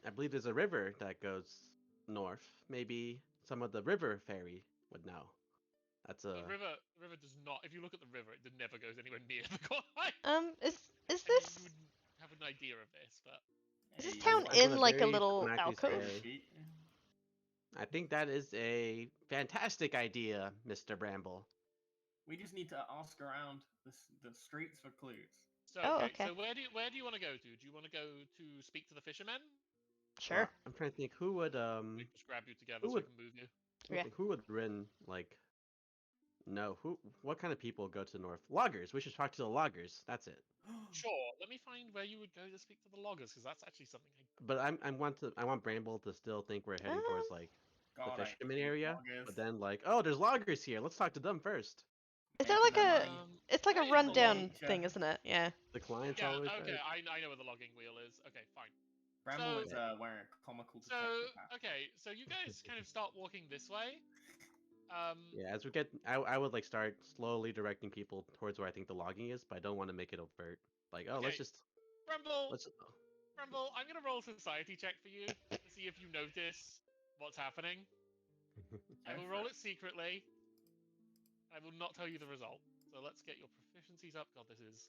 I believe there's a river that goes north. Maybe some of the river fairy would know. That's a. The river does not. If you look at the river, it never goes anywhere near the Gauntlet. Is I mean, this you would have an idea of this, but is this Hey, town I'm in gonna like a very little diplomatically alcove? say- I think that is a fantastic idea, Mr. Bramble. We just need to ask around the streets for clues. so Oh, okay. okay. So where do you want to go to? Do you want to go to speak to the fishermen? Sure. Well, I'm trying to think who would We just grab you together who so would- we can move you. Yeah. who would Rin like? No, what kind of people go to the north? Loggers. We should talk to the loggers. That's it. Sure. Let me find where you would go to speak to the loggers, because that's actually something. But I want Bramble to still think we're heading towards like God, I fisherman hate area, loggers. but then like, oh, there's loggers here. Let's talk to them first. Is there Enter like their a? money. It's like a Hey, the rundown nature. thing, isn't it? Yeah. The client's Yeah, always okay, right. I know where the logging wheel is. Okay, fine. Bramble So- is wearing a comical So, detective hat. okay, so you guys kind of start walking this way. Yeah, as we get, I would like start slowly directing people towards where I think the logging is, but I don't want to make it overt. Like, oh, let's Okay. just Bramble, let's. Bramble, I'm gonna roll a society check for you to see if you notice what's happening. I will roll it secretly. I will not tell you the result. So let's get your proficiencies up. God, this is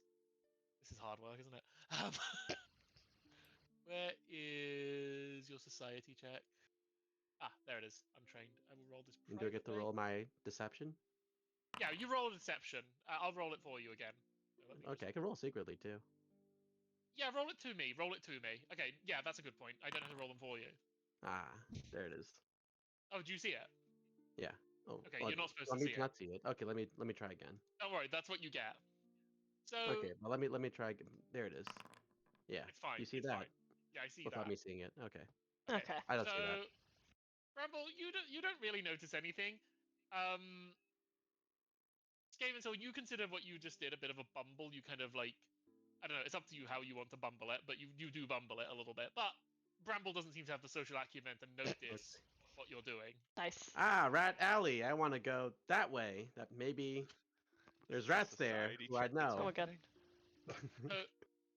hard work, isn't it? Where is your society check? Ah, there it is. Untrained. I will roll this Do I privately. get to roll my deception? Yeah, you roll a deception. I'll roll it for you again. So let me Okay, I just- can roll secretly too. Yeah, roll it to me. Roll it to me. Okay, yeah, that's a good point. I don't have to roll them for you. Ah, there it is. Oh, do you see it? Yeah. Oh, Okay, well, you're not supposed want to me see to not see it? Okay, let me try again. Don't worry, that's what you get. So Okay, well let me try again. There it is. Yeah. it's fine. You see it's that fine. Yeah, I see without that. me seeing it? Okay. Okay. I don't so, see that. Bramble, you don't really notice anything. Skaven, so you consider what you just did a bit of a bumble. You kind of like, I don't know. It's up to you how you want to bumble it, but you do bumble it a little bit. But Bramble doesn't seem to have the social acumen to notice what you're doing. Nice. Ah, rat alley. I want to go that way. That maybe there's rats there Society who I check that's Oh know. my god. So,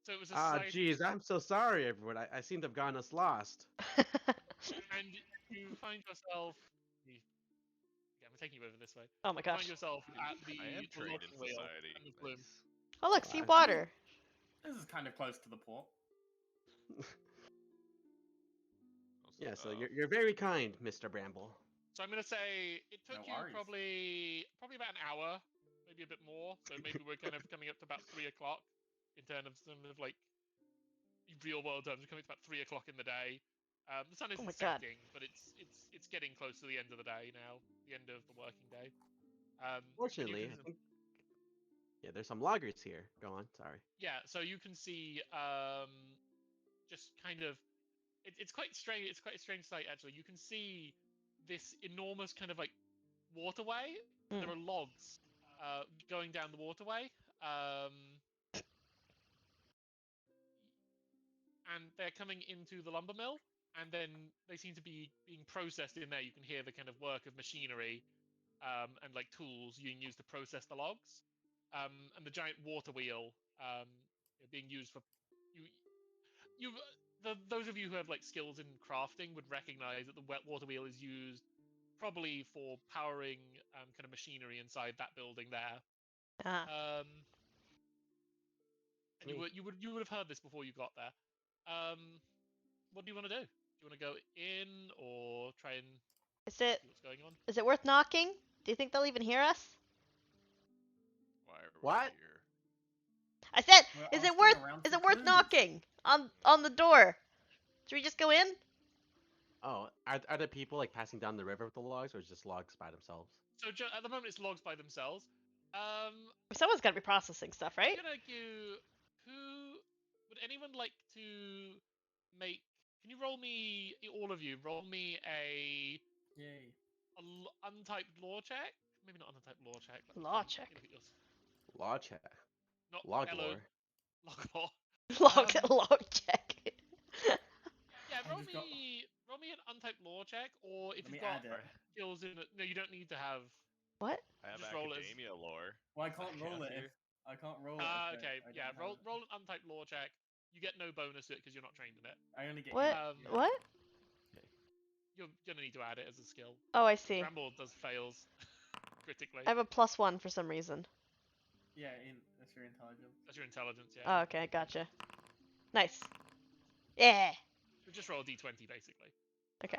so it was a Ah, society jeez, I'm so sorry, everyone. I seem to have gotten us lost. and you find yourself. Yeah, I'm taking you over this way. Oh my You find gosh. yourself at the I am trained in logging wheel society. and the plume. Nice. Oh look, Oh, see I- water. This is kind of close to the port. Yeah, so Oh, you're very kind, Mr. Bramble. So I'm gonna say it took No you worries. probably about an hour, maybe a bit more. So maybe we're kind of coming up to about 3 o'clock in terms of like real world terms. We're coming to about 3 o'clock in the day. The sun Oh isn't my God. setting, but it's getting close to the end of the day now, the end of the working day. And you Fortunately, can, I think. Yeah, there's some loggers here. Go on. Sorry. yeah, so you can see just kind of it's quite strange. It's quite a strange sight actually. You can see this enormous kind of like waterway. Mm. There are logs going down the waterway, and they're coming into the lumber mill, and then they seem to be being processed in there. You can hear the kind of work of machinery and like tools being used to process the logs, and the giant water wheel being used for you. Those of you who have like skills in crafting would recognize that the wet water wheel is used probably for powering kind of machinery inside that building there. Ah. And you would have heard this before you got there. What do you want to do? Do you want to go in or try and Is it see what's going on? is it worth knocking? Do you think they'll even hear us? why are we What? here? I said, We're is it asking worth around is for it worth clues. knocking on the door? Should we just go in? Oh, are the people like passing down the river with the logs, or is it just logs by themselves? So at the moment it's logs by themselves. Someone's got to be processing stuff, right? I'm gonna give. Who would anyone like to make? Can you roll me, all of you? Roll me a Yay. untyped law check. Maybe not untyped law check. Let me Law think. check. Let me look at yours. Law check. Not Log LO lore. log law. Log check. Yeah, I roll just got- me an untyped law check, or if Let you've me got add it. skills in it. No, you don't need to have. What? I have Just roll it as- academia lore. Well, I can't Okay, roll I'll it if hear. I can't roll it. If Okay, I yeah. don't have Roll it. an untyped law check. You get no bonus to it because you're not trained in it. I only get What? eight. What? You're gonna need to add it as a skill. Oh, I see. Bramble does fails critically. I have a +1 for some reason. Yeah, that's your intelligence. That's your intelligence, yeah. Oh, okay, gotcha. Nice. Yeah. So just roll a d20 basically. Okay.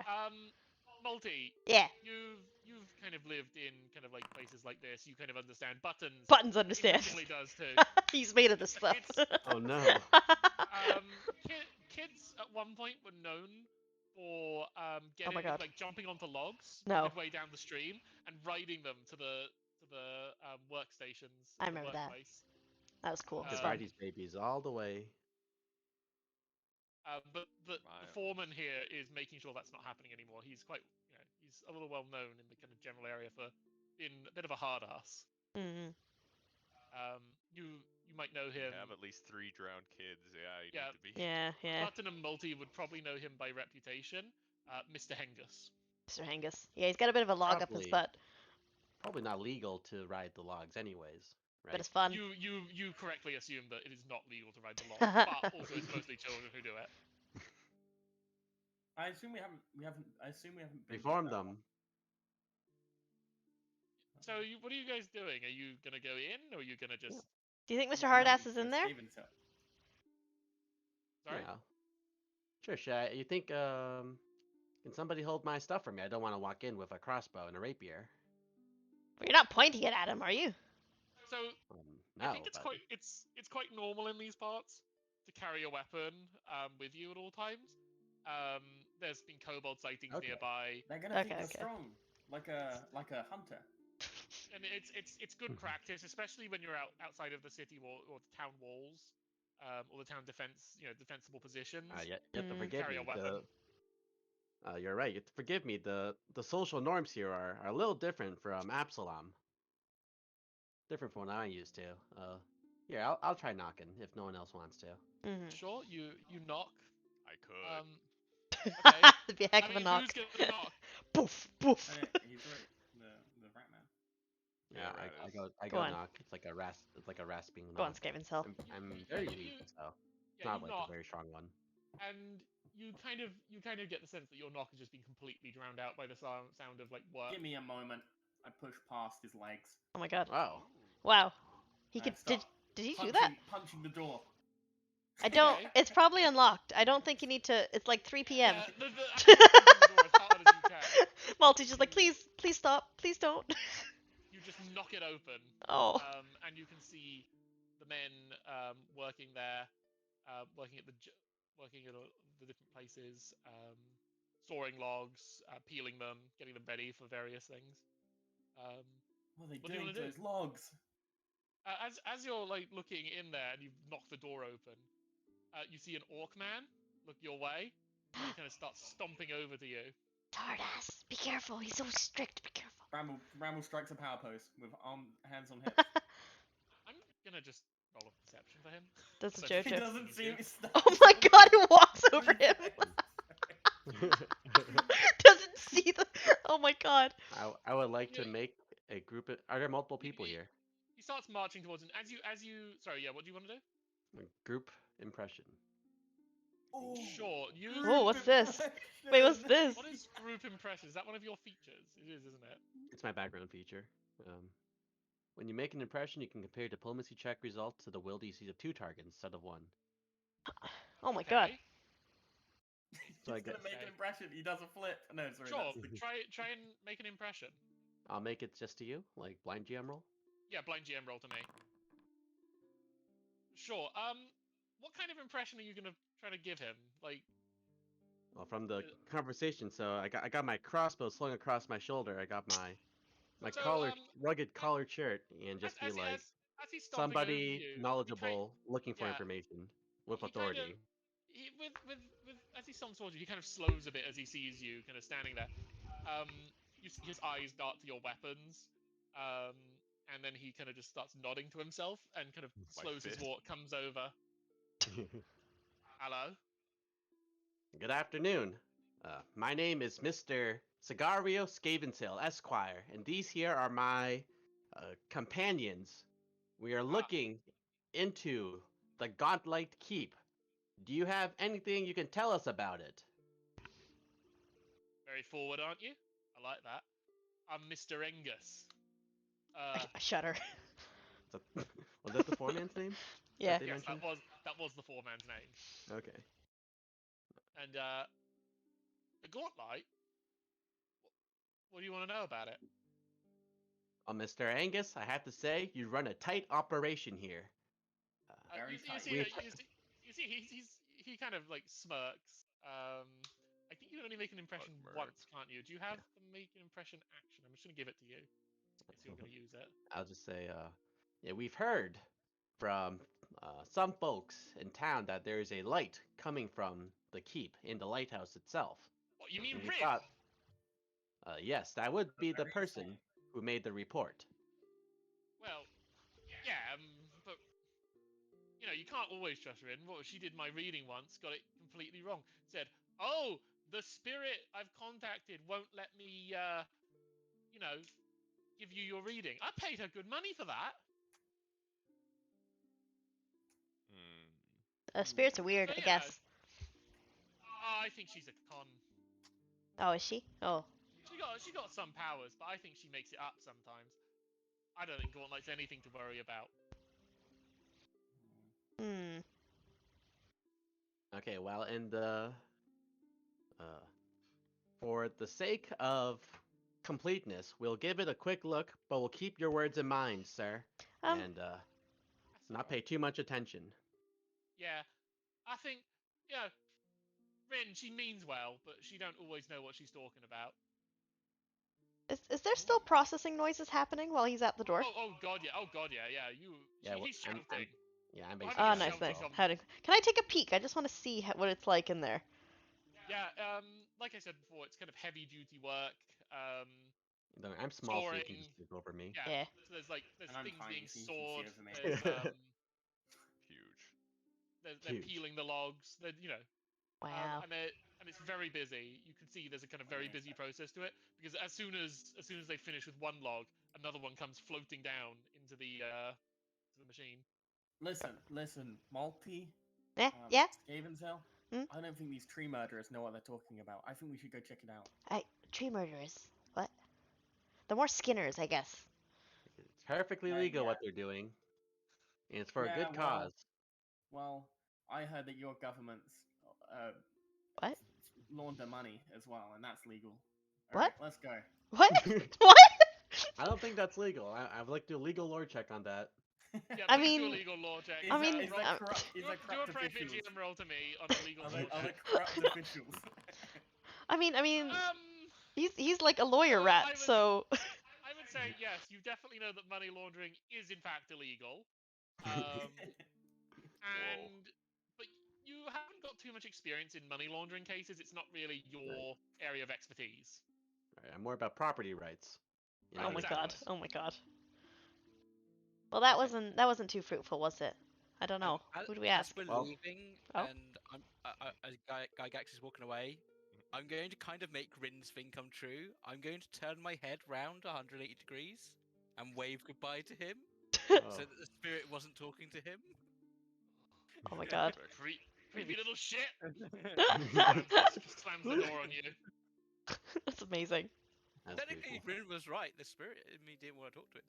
Multi, Yeah. you've kind of lived in kind of like places like this. You kind of understand buttons. Buttons understand. Intrinsically does too. He's made of this stuff. Oh no. Kids at one point were known for getting Oh God. like jumping onto logs No. midway down the stream and riding them to the workstations. I in the remember that. workplace. That was cool. It was Um, fun. Ride these babies all the way. But the Wow. foreman here is making sure that's not happening anymore. He's quite, he's he's a little well known in the kind of general area for being a bit of a hard ass. Mm. You might know him. Have at least 3 drowned kids. Yeah, you Yeah. need to be. Yeah, yeah. Platinum Multi would probably know him by reputation, Mr. Hengus. Mr. Hangus. Yeah, he's got a bit of a log up his Probably. butt, Probably not legal to ride the logs, anyways, but right? it's fun. You correctly assume that it is not legal to ride the log, but also it's mostly children who do it. I assume we haven't. I assume we haven't. been to Reform that them. one. So, what are you guys doing? Are you gonna go in, or are you gonna just? Do you think Mr. No, Hardass it's is in there? Skaven's Hill. Sorry. Yeah. Sure. You think can somebody hold my stuff for me? I don't want to walk in with a crossbow and a rapier. Well, you're not pointing it at him, are you? So No, I think it's but quite normal in these parts to carry a weapon with you at all times. There's been kobold sightings Okay. nearby, They're gonna think Okay, you're okay. strong, like a hunter. and it's good practice, especially when you're outside of the city or the town walls, or the town defensible positions. you have to Mm. forgive Carry me. a weapon. You're right. You have to forgive me. The social norms here are a little different from Absalom. Different from what I'm used to. Here, I'll try knocking if no one else wants to. Mm-hmm. Sure, you knock. I could. Okay. That'd be a heck I of mean, a knock. who's gonna knock? Poof, poof. Hey, he's right. The rat man. Yeah, Rat I is- go on. knock. It's like a rasping Go on, knock. Skaven's Hill. I'm Yeah, very you- weak, so it's Yeah, not you like knock, a very strong one. and you kind of get the sense that your knock has just been completely drowned out by the sound of like work. Give me a moment. I push past his legs. Oh my god. Oh, Wow. He I could. start Did he do punching, that? punching the door. I don't. Okay. It's probably unlocked. I don't think you need to. It's like 3 p.m. Yeah, as you're punching the door as hard as you can, Malty's just like, please stop, please don't. you just knock it open, Oh. and you can see the men working there, working at the different places, sawing logs, peeling them, getting them ready for various things. What are they What do you doing wanna to do? his logs? As you're like looking in there and you've knocked the door open, you see an orc man look your way, and he kind of starts stomping over to you. Tardas, be careful. He's so strict. Be careful. Bramble strikes a power pose with hands on hips. I'm gonna just roll a perception for him. That's a So He Jojo. doesn't see me. Oh my god, he walks over him. Doesn't see the. Oh my god. I would like to Yeah. make a group. Are there multiple people here? He starts marching towards him. As you. Sorry, yeah. What do you want to do? A group impression. Sure. Use. Oh, what's this? Wait, what's this? What is group impression? Is that one of your features? It is, isn't it? It's my background feature. When you make an impression, you can compare diplomacy check results to the will DCs of 2 targets instead of 1. Oh my god. Okay. So I He's gonna get- make an impression. He does a flip. No, sorry. Sure. that's the- Try and make an impression. I'll make it just to you, like blind GM roll. Yeah, blind GM roll to me. Sure. What kind of impression are you gonna try to give him? Like, Well, from the conversation, so I got my crossbow slung across my shoulder. I got my So, rugged collared shirt, and just be like as he's stomping over somebody you, knowledgeable looking for yeah, information with he kind of- authority. with as he stomps towards you, he kind of slows a bit as he sees you kind of standing there. You see his eyes dart to your weapons, and then he kind of just starts nodding to himself and kind of My slows his fist. walk, comes over. Hello. Good afternoon. My name is Mr. Cigario Scavensail, Esquire, and these here are my companions. We are looking into the Godlight Keep. Do you have anything you can tell us about it? Very forward, aren't you? I like that. I'm Mr. Engus. I shudder. Was that the foreman's name? Yeah. They Yes, mentioned? that was the foreman's name. Okay. And the Gauntlight. What do you want to know about it? Mr. Angus, I have to say, you run a tight operation here. Very You tight. see, he kind of like smirks. I think you can only make an impression Smirk. once, can't you? Do you have the make an impression action? I'm just gonna give it to you. So you're gonna use it. I'll just say, yeah, we've heard from some folks in town that there is a light coming from the keep in the lighthouse itself. What you mean, And we Riv? thought, Yes, that would be the Very person insane. who made the report. Well, yeah, but you can't always trust Rin. Well, she did my reading once, got it completely wrong. Said, "Oh, the spirit I've contacted won't let me, give you your reading." I paid her good money for that. Hmm. Spirits are weird, So I guess. I think she's a con. Oh, is she? Oh. She got some powers, but I think she makes it up sometimes. I don't think Gauntlet's anything to worry about. Hmm. Okay, well, in the uh, for the sake of completeness, we'll give it a quick look, but we'll keep your words in mind, sir, Um. and That's not pay alright. too much attention. Yeah, I think, Rin, she means well, but she don't always know what she's talking about. Is there still processing noises happening while he's at the door? Oh God, yeah. Oh God, yeah, yeah. Yeah, He's shouting. I'm Well, basically having Oh, a nice, shouting nice. as shouting well. conversation. Can I take a peek? I just want to see what it's like in there. Yeah, like I said before, it's kind of heavy duty work. No, I'm small, so you can Sawing. just look over me. Yeah. Yeah. So there's And I'm things tiny, being so you can see sawed. over me. There's Huge. they're Huge. peeling the logs. Wow. And it's very busy. You can see there's a kind of very busy process to it because as soon as they finish with one log, another one comes floating down into the machine. Listen, Malty, Yeah. Yeah. Scavenshill. Hmm? I don't think these tree murderers know what they're talking about. I think we should go check it out. Tree murderers. What? They're more Skinners, I guess. It's perfectly legal what they're doing, and it's for a good cause. Well, I heard that your governments uh, What? launder money as well, and that's legal. All What? right, let's go. What? What? I don't think that's legal. I'd like to do a legal lore check on that. Yeah, I please do mean- a legal law check. Is I mean, is that corrupt? Is do that a corrupt private officials? GM roll to me on a legal Are law they check. corrupt officials? I mean, Um, he's like a lawyer rat, I would- so. I would say yes. You definitely know that money laundering is in fact illegal. Um, but you haven't got too much experience in money laundering cases. It's not really your area of expertise. Right, I'm more about property rights. You Oh know, my Exactly. god. Oh my god. Well, that Okay. wasn't too fruitful, was it? I don't know. Who do we As ask? we're Well- leaving, Oh. and as Gygax is walking away, I'm going to kind of make Rin's thing come true. I'm going to turn my head round 180 degrees and wave goodbye to him, Oh. so that the spirit wasn't talking to him. Oh my god. Creepy little shit. That's Slams the door on you. amazing. That's Technically, beautiful. Rin was right. The spirit in me didn't want to talk to him.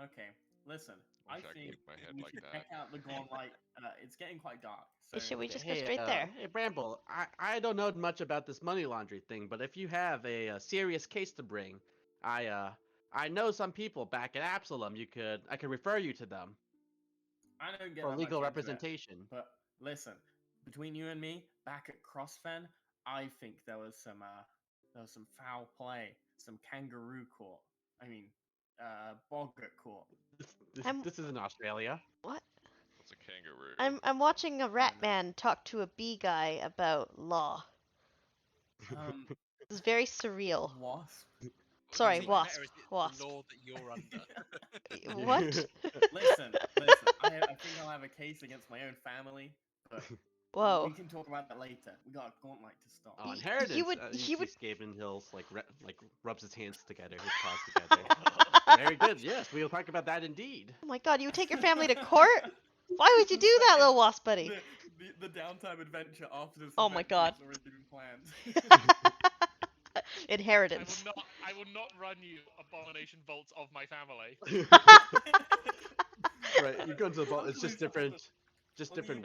Okay, listen. Wish I I could think keep my head we like should that. check out the Gauntlet. It's getting quite dark. So Should we just go Hey, straight there? Hey, Bramble, I don't know much about this money laundry thing, but if you have a serious case to bring, I know some people back at Absalom. I could refer you to them I don't get for that legal much into it. representation. But listen, between you and me, back at Crossfen, I think there was some foul play, some kangaroo court. I mean, boggart court. This is in Australia. What? What's a kangaroo? I'm watching a rat know. man talk to a bee guy about law. This is very surreal. Wasp. Sorry, It's even wasp. better, is it Wasp. The law that you're under. What? Listen. I think I'll have a case against my own family, but Whoa. we can talk about that later. We got a gauntlet to stop. Oh, He inheritance. would- You he see would- Skaven Hills like rubs his hands together, his paws together. Very good. Yes, we will talk about that indeed. Oh my god, you would take your family to court? Why would you do that, little wasp buddy? The downtime adventure after this. Oh my God. has already been planned. Inheritance. I will not run you abomination vaults of my family. Right, you go to the vault. It's just different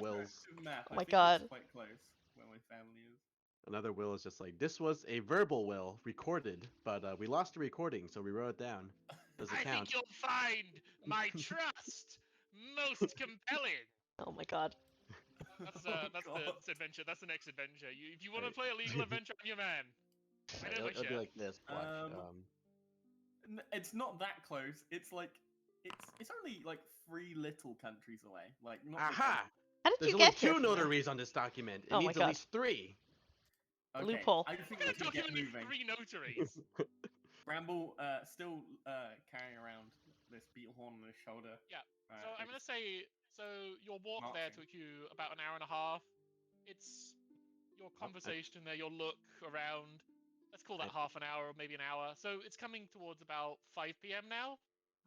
wills. Oh my God. It's quite close where my family is. Another will is just like, this was a verbal will recorded, but we lost the recording, so we wrote it down. Does it I count? think you'll find my trust most compelling. Oh my god. That's Oh, that's God. the adventure. That's the next adventure. If you want to Right. play a legal adventure, I'm your man. I know my It'll be shit. like this. Watch. It's not that close. It's like it's only like 3 little countries away. Like not. Aha! How did There's you only get here? 2 notaries on this document. It Oh my needs God. at least 3. Okay, Loophole. I think What we kind of should get document moving. 3 notaries? Bramble, still carrying around this beetle horn on his shoulder. Yeah. So I'm is gonna say, so your walk there marching. took you about an hour and a half. It's your conversation there, your look around. Let's call that half an hour or maybe an hour. So it's coming towards about 5 p.m. now.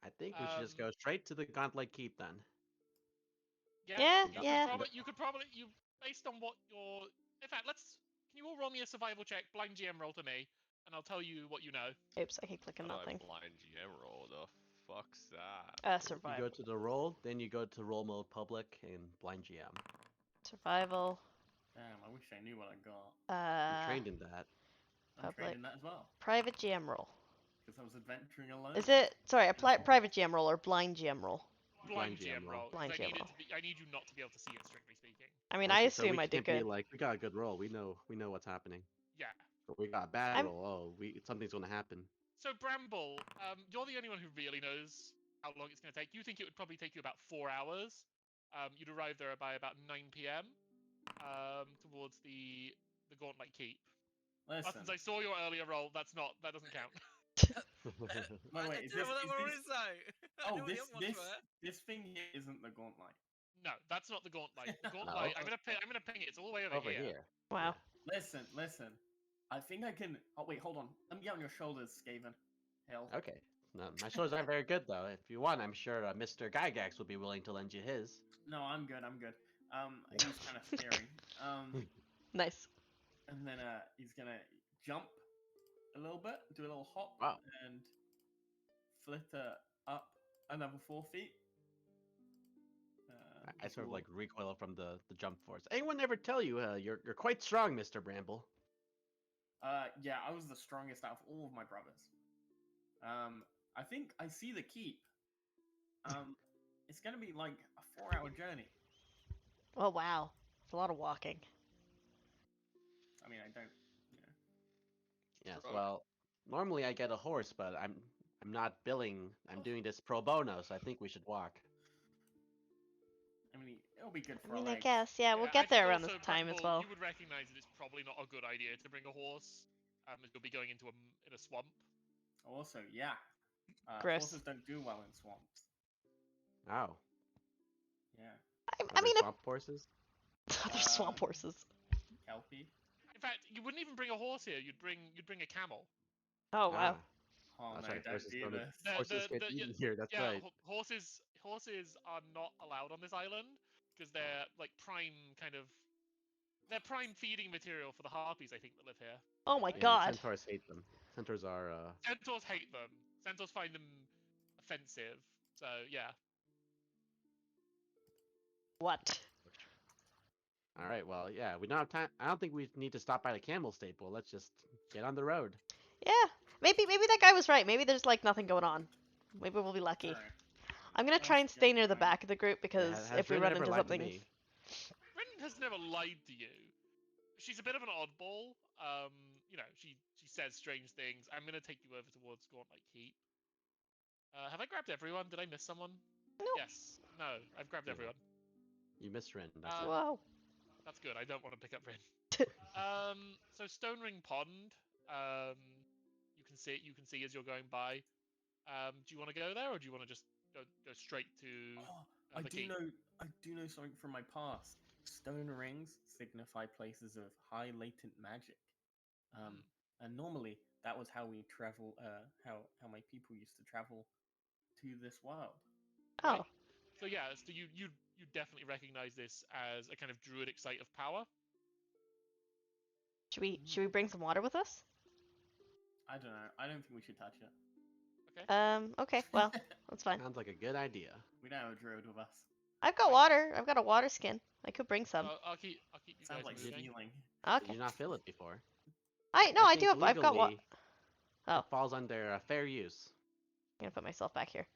I think we should just go straight to the Gauntlet Keep then. Yeah, You yeah. could probably based on what your. In fact, can you all roll me a survival check, blind GM roll to me, and I'll tell you what you know. Oops, I keep clicking How that do I thing. blind GM roll? The fuck's that? You Survival. go to the roll, then you go to roll mode public and blind GM. Survival. Damn, I wish I knew what I got. You trained in that. I'm Public. trained in that as well. Private GM roll. Because I was adventuring alone. Is it, sorry, a private GM roll or blind GM roll? Blind Blind GM GM roll. 'Cause Blind I GM need roll. I need you not to be able to see it, strictly speaking. I mean, I Listen, so assume we I did can't be good. like, we got a good roll. We know what's happening. Yeah. But we got a bad I'm- roll. Oh, something's gonna happen. So Bramble, you're the only one who really knows how long it's going to take. You think it would probably take you about 4 hours. You'd arrive there by about 9 p.m. Towards the Gauntlet Keep. Listen. Since I saw your earlier roll, that doesn't count. Wait, I don't know what that one is though. I Oh, know what the other ones were. this thing here isn't the gauntlet. No, that's not the Gauntlet. The Gauntlet. I'm gonna ping it. It's all the way over here. Wow. Listen. I think I can. Oh wait, hold on. Let me get on your shoulders, Skaven. Hell. Yeah. Okay. No, my shoulders aren't very good though. If you want, I'm sure Mr. Gygax would be willing to lend you his. No, I'm good. He's kind of scary. Nice. And then he's gonna jump a little bit, do a little hop, Wow. and flitter up another 4 feet. I sort of like recoil from the jump force. Anyone ever tell you you're quite strong, Mr. Bramble? Yeah, I was the strongest out of all of my brothers. I think I see the keep. It's gonna be like a 4-hour journey. Oh, wow. It's a lot of walking. I mean, I don't. Yes. Bro. Well, normally I get a horse, but I'm not billing. I'm doing this pro bono, so I think we should walk. I mean, it'll be good for I mean, our I legs. guess. Yeah, we'll I get there think around also, this time as Bramble, well. You would recognize that it's probably not a good idea to bring a horse, as you'll be going into in a swamp. Also, yeah. Gross. Horses don't do well in swamps. Oh. Yeah. I Are there mean, swamp horses? They're swamp horses. Kelpie. In fact, you wouldn't even bring a horse here. You'd bring a camel. Oh, wow. Oh That's no, right. don't Horses do don't- this. Horses get eaten here. That's right. Horses are not allowed on this island because they're like they're prime feeding material for the harpies, I think, that live here. Oh my Yeah, god. Centaurs hate them. Centaurs are. Centaurs hate them. Centaurs find them offensive. So yeah. What? All right. Well, yeah. We don't have time. I don't think we need to stop by the camel stable. Let's just get on the road. Yeah. Maybe that guy was right. Maybe there's like nothing going on. Maybe we'll be lucky. Alright. I'm gonna try and stay near the back of the group because has if we Rin run ever into lied to something. me? Rin has never lied to you. She's a bit of an oddball. She says strange things. I'm gonna take you over towards Gauntlet Keep. Have I grabbed everyone? Did I miss someone? Nope. Yes. No, I've grabbed No. everyone. You missed Rin. That's it. Whoa. That's good. I don't want to pick up Rin. So Stone Ring Pond. You can see it. You can see as you're going by. Do you want to go there, or do you want to just go straight to I the keep? do know something from my past. Stone rings signify places of high latent magic. And normally that was how we travel. How my people used to travel to this world. Oh. So yeah, so you definitely recognize this as a kind of druidic site of power. Should we bring some water with us? I don't know. I don't think we should touch it. Okay. Well, that's fine. Sounds like a good idea. We don't have a druid with us. I've got water. I've got a water skin. I could bring some. I'll keep you Sounds guys like moving. stealing. Okay. Did you not fill it before? I think do. I've got water. legally, Oh. It falls under fair use. I'm gonna put myself back here.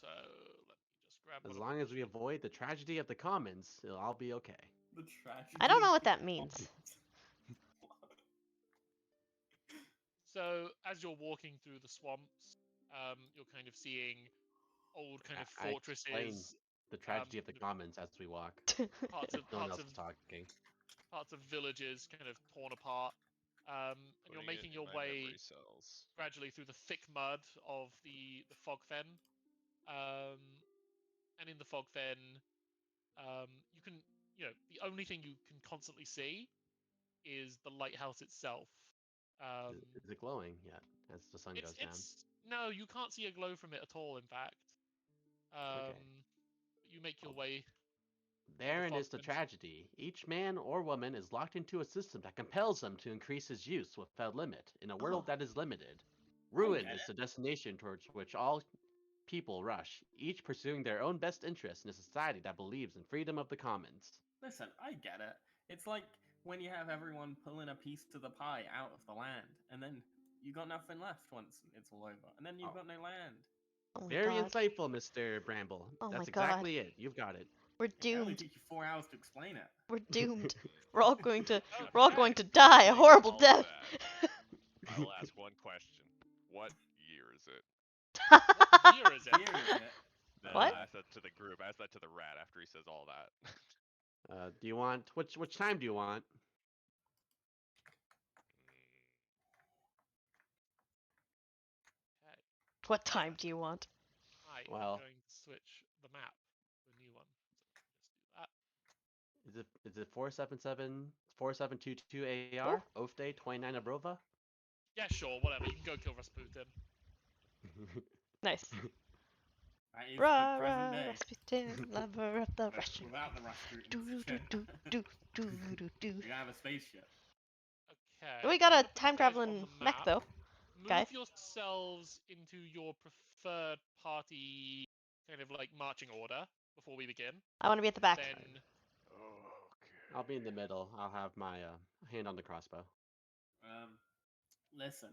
So let me just grab As one. long as we avoid the tragedy of the commons, it'll all be okay. The tragedy. I don't know what that means. So as you're walking through the swamps, you're kind of seeing old kind of I explain fortresses, the tragedy of the commons as we walk. parts of No one parts else of is talking. parts of villages kind of torn apart. And you're Putting it making in your my way memory cells. gradually through the thick mud of the fog fen. And in the fog fen, you can, the only thing you can constantly see is the lighthouse itself. Is it glowing yet as the sun goes down? No, you can't see a glow from it at all. In fact, Okay. you make your way. Therein fog is the fence. tragedy. Each man or woman is locked into a system that compels them to increase his use without limit, in a world Oh. that is limited. Ruin get is it. the destination towards which all people rush, each pursuing their own best interests in a society that believes in freedom of the commons. Listen, I get it. It's like when you have everyone pulling a piece of the pie out of the land, and then you got nothing left once it's all over, and then you've Oh. got no land. Oh my Very god. insightful, Mr. Bramble. Oh my That's god. exactly it. You've got it. We're It only doomed. took you 4 hours to explain it. We're doomed. We're all going to Okay. we're all going to die a Saying horrible all of death. I will ask one question. What year is it? What year is it? Here is it. No, What? I asked that to the group. I asked that to the rat after he says all that. Do you want which time do you want? Okay. What time do you want? I am Well- going to switch the map to a new one. So let's do that. Is it 4722 AR? Ofte 29 Abrova? Yeah, sure, whatever. You can go kill Rasputin. Nice. That is Rah, the present rah, day. Rasputin, lover of the But Russian. without the Do, Rasputin. do, do, do, do, do, do. We have a spaceship. Okay. We got I'm a gonna put you time guys on traveling the mech map. though. Move guy. yourselves into your preferred party kind of like marching order before we begin. I want to be at the back. Then Okay. I'll be in the middle. I'll have my hand on the crossbow. Listen,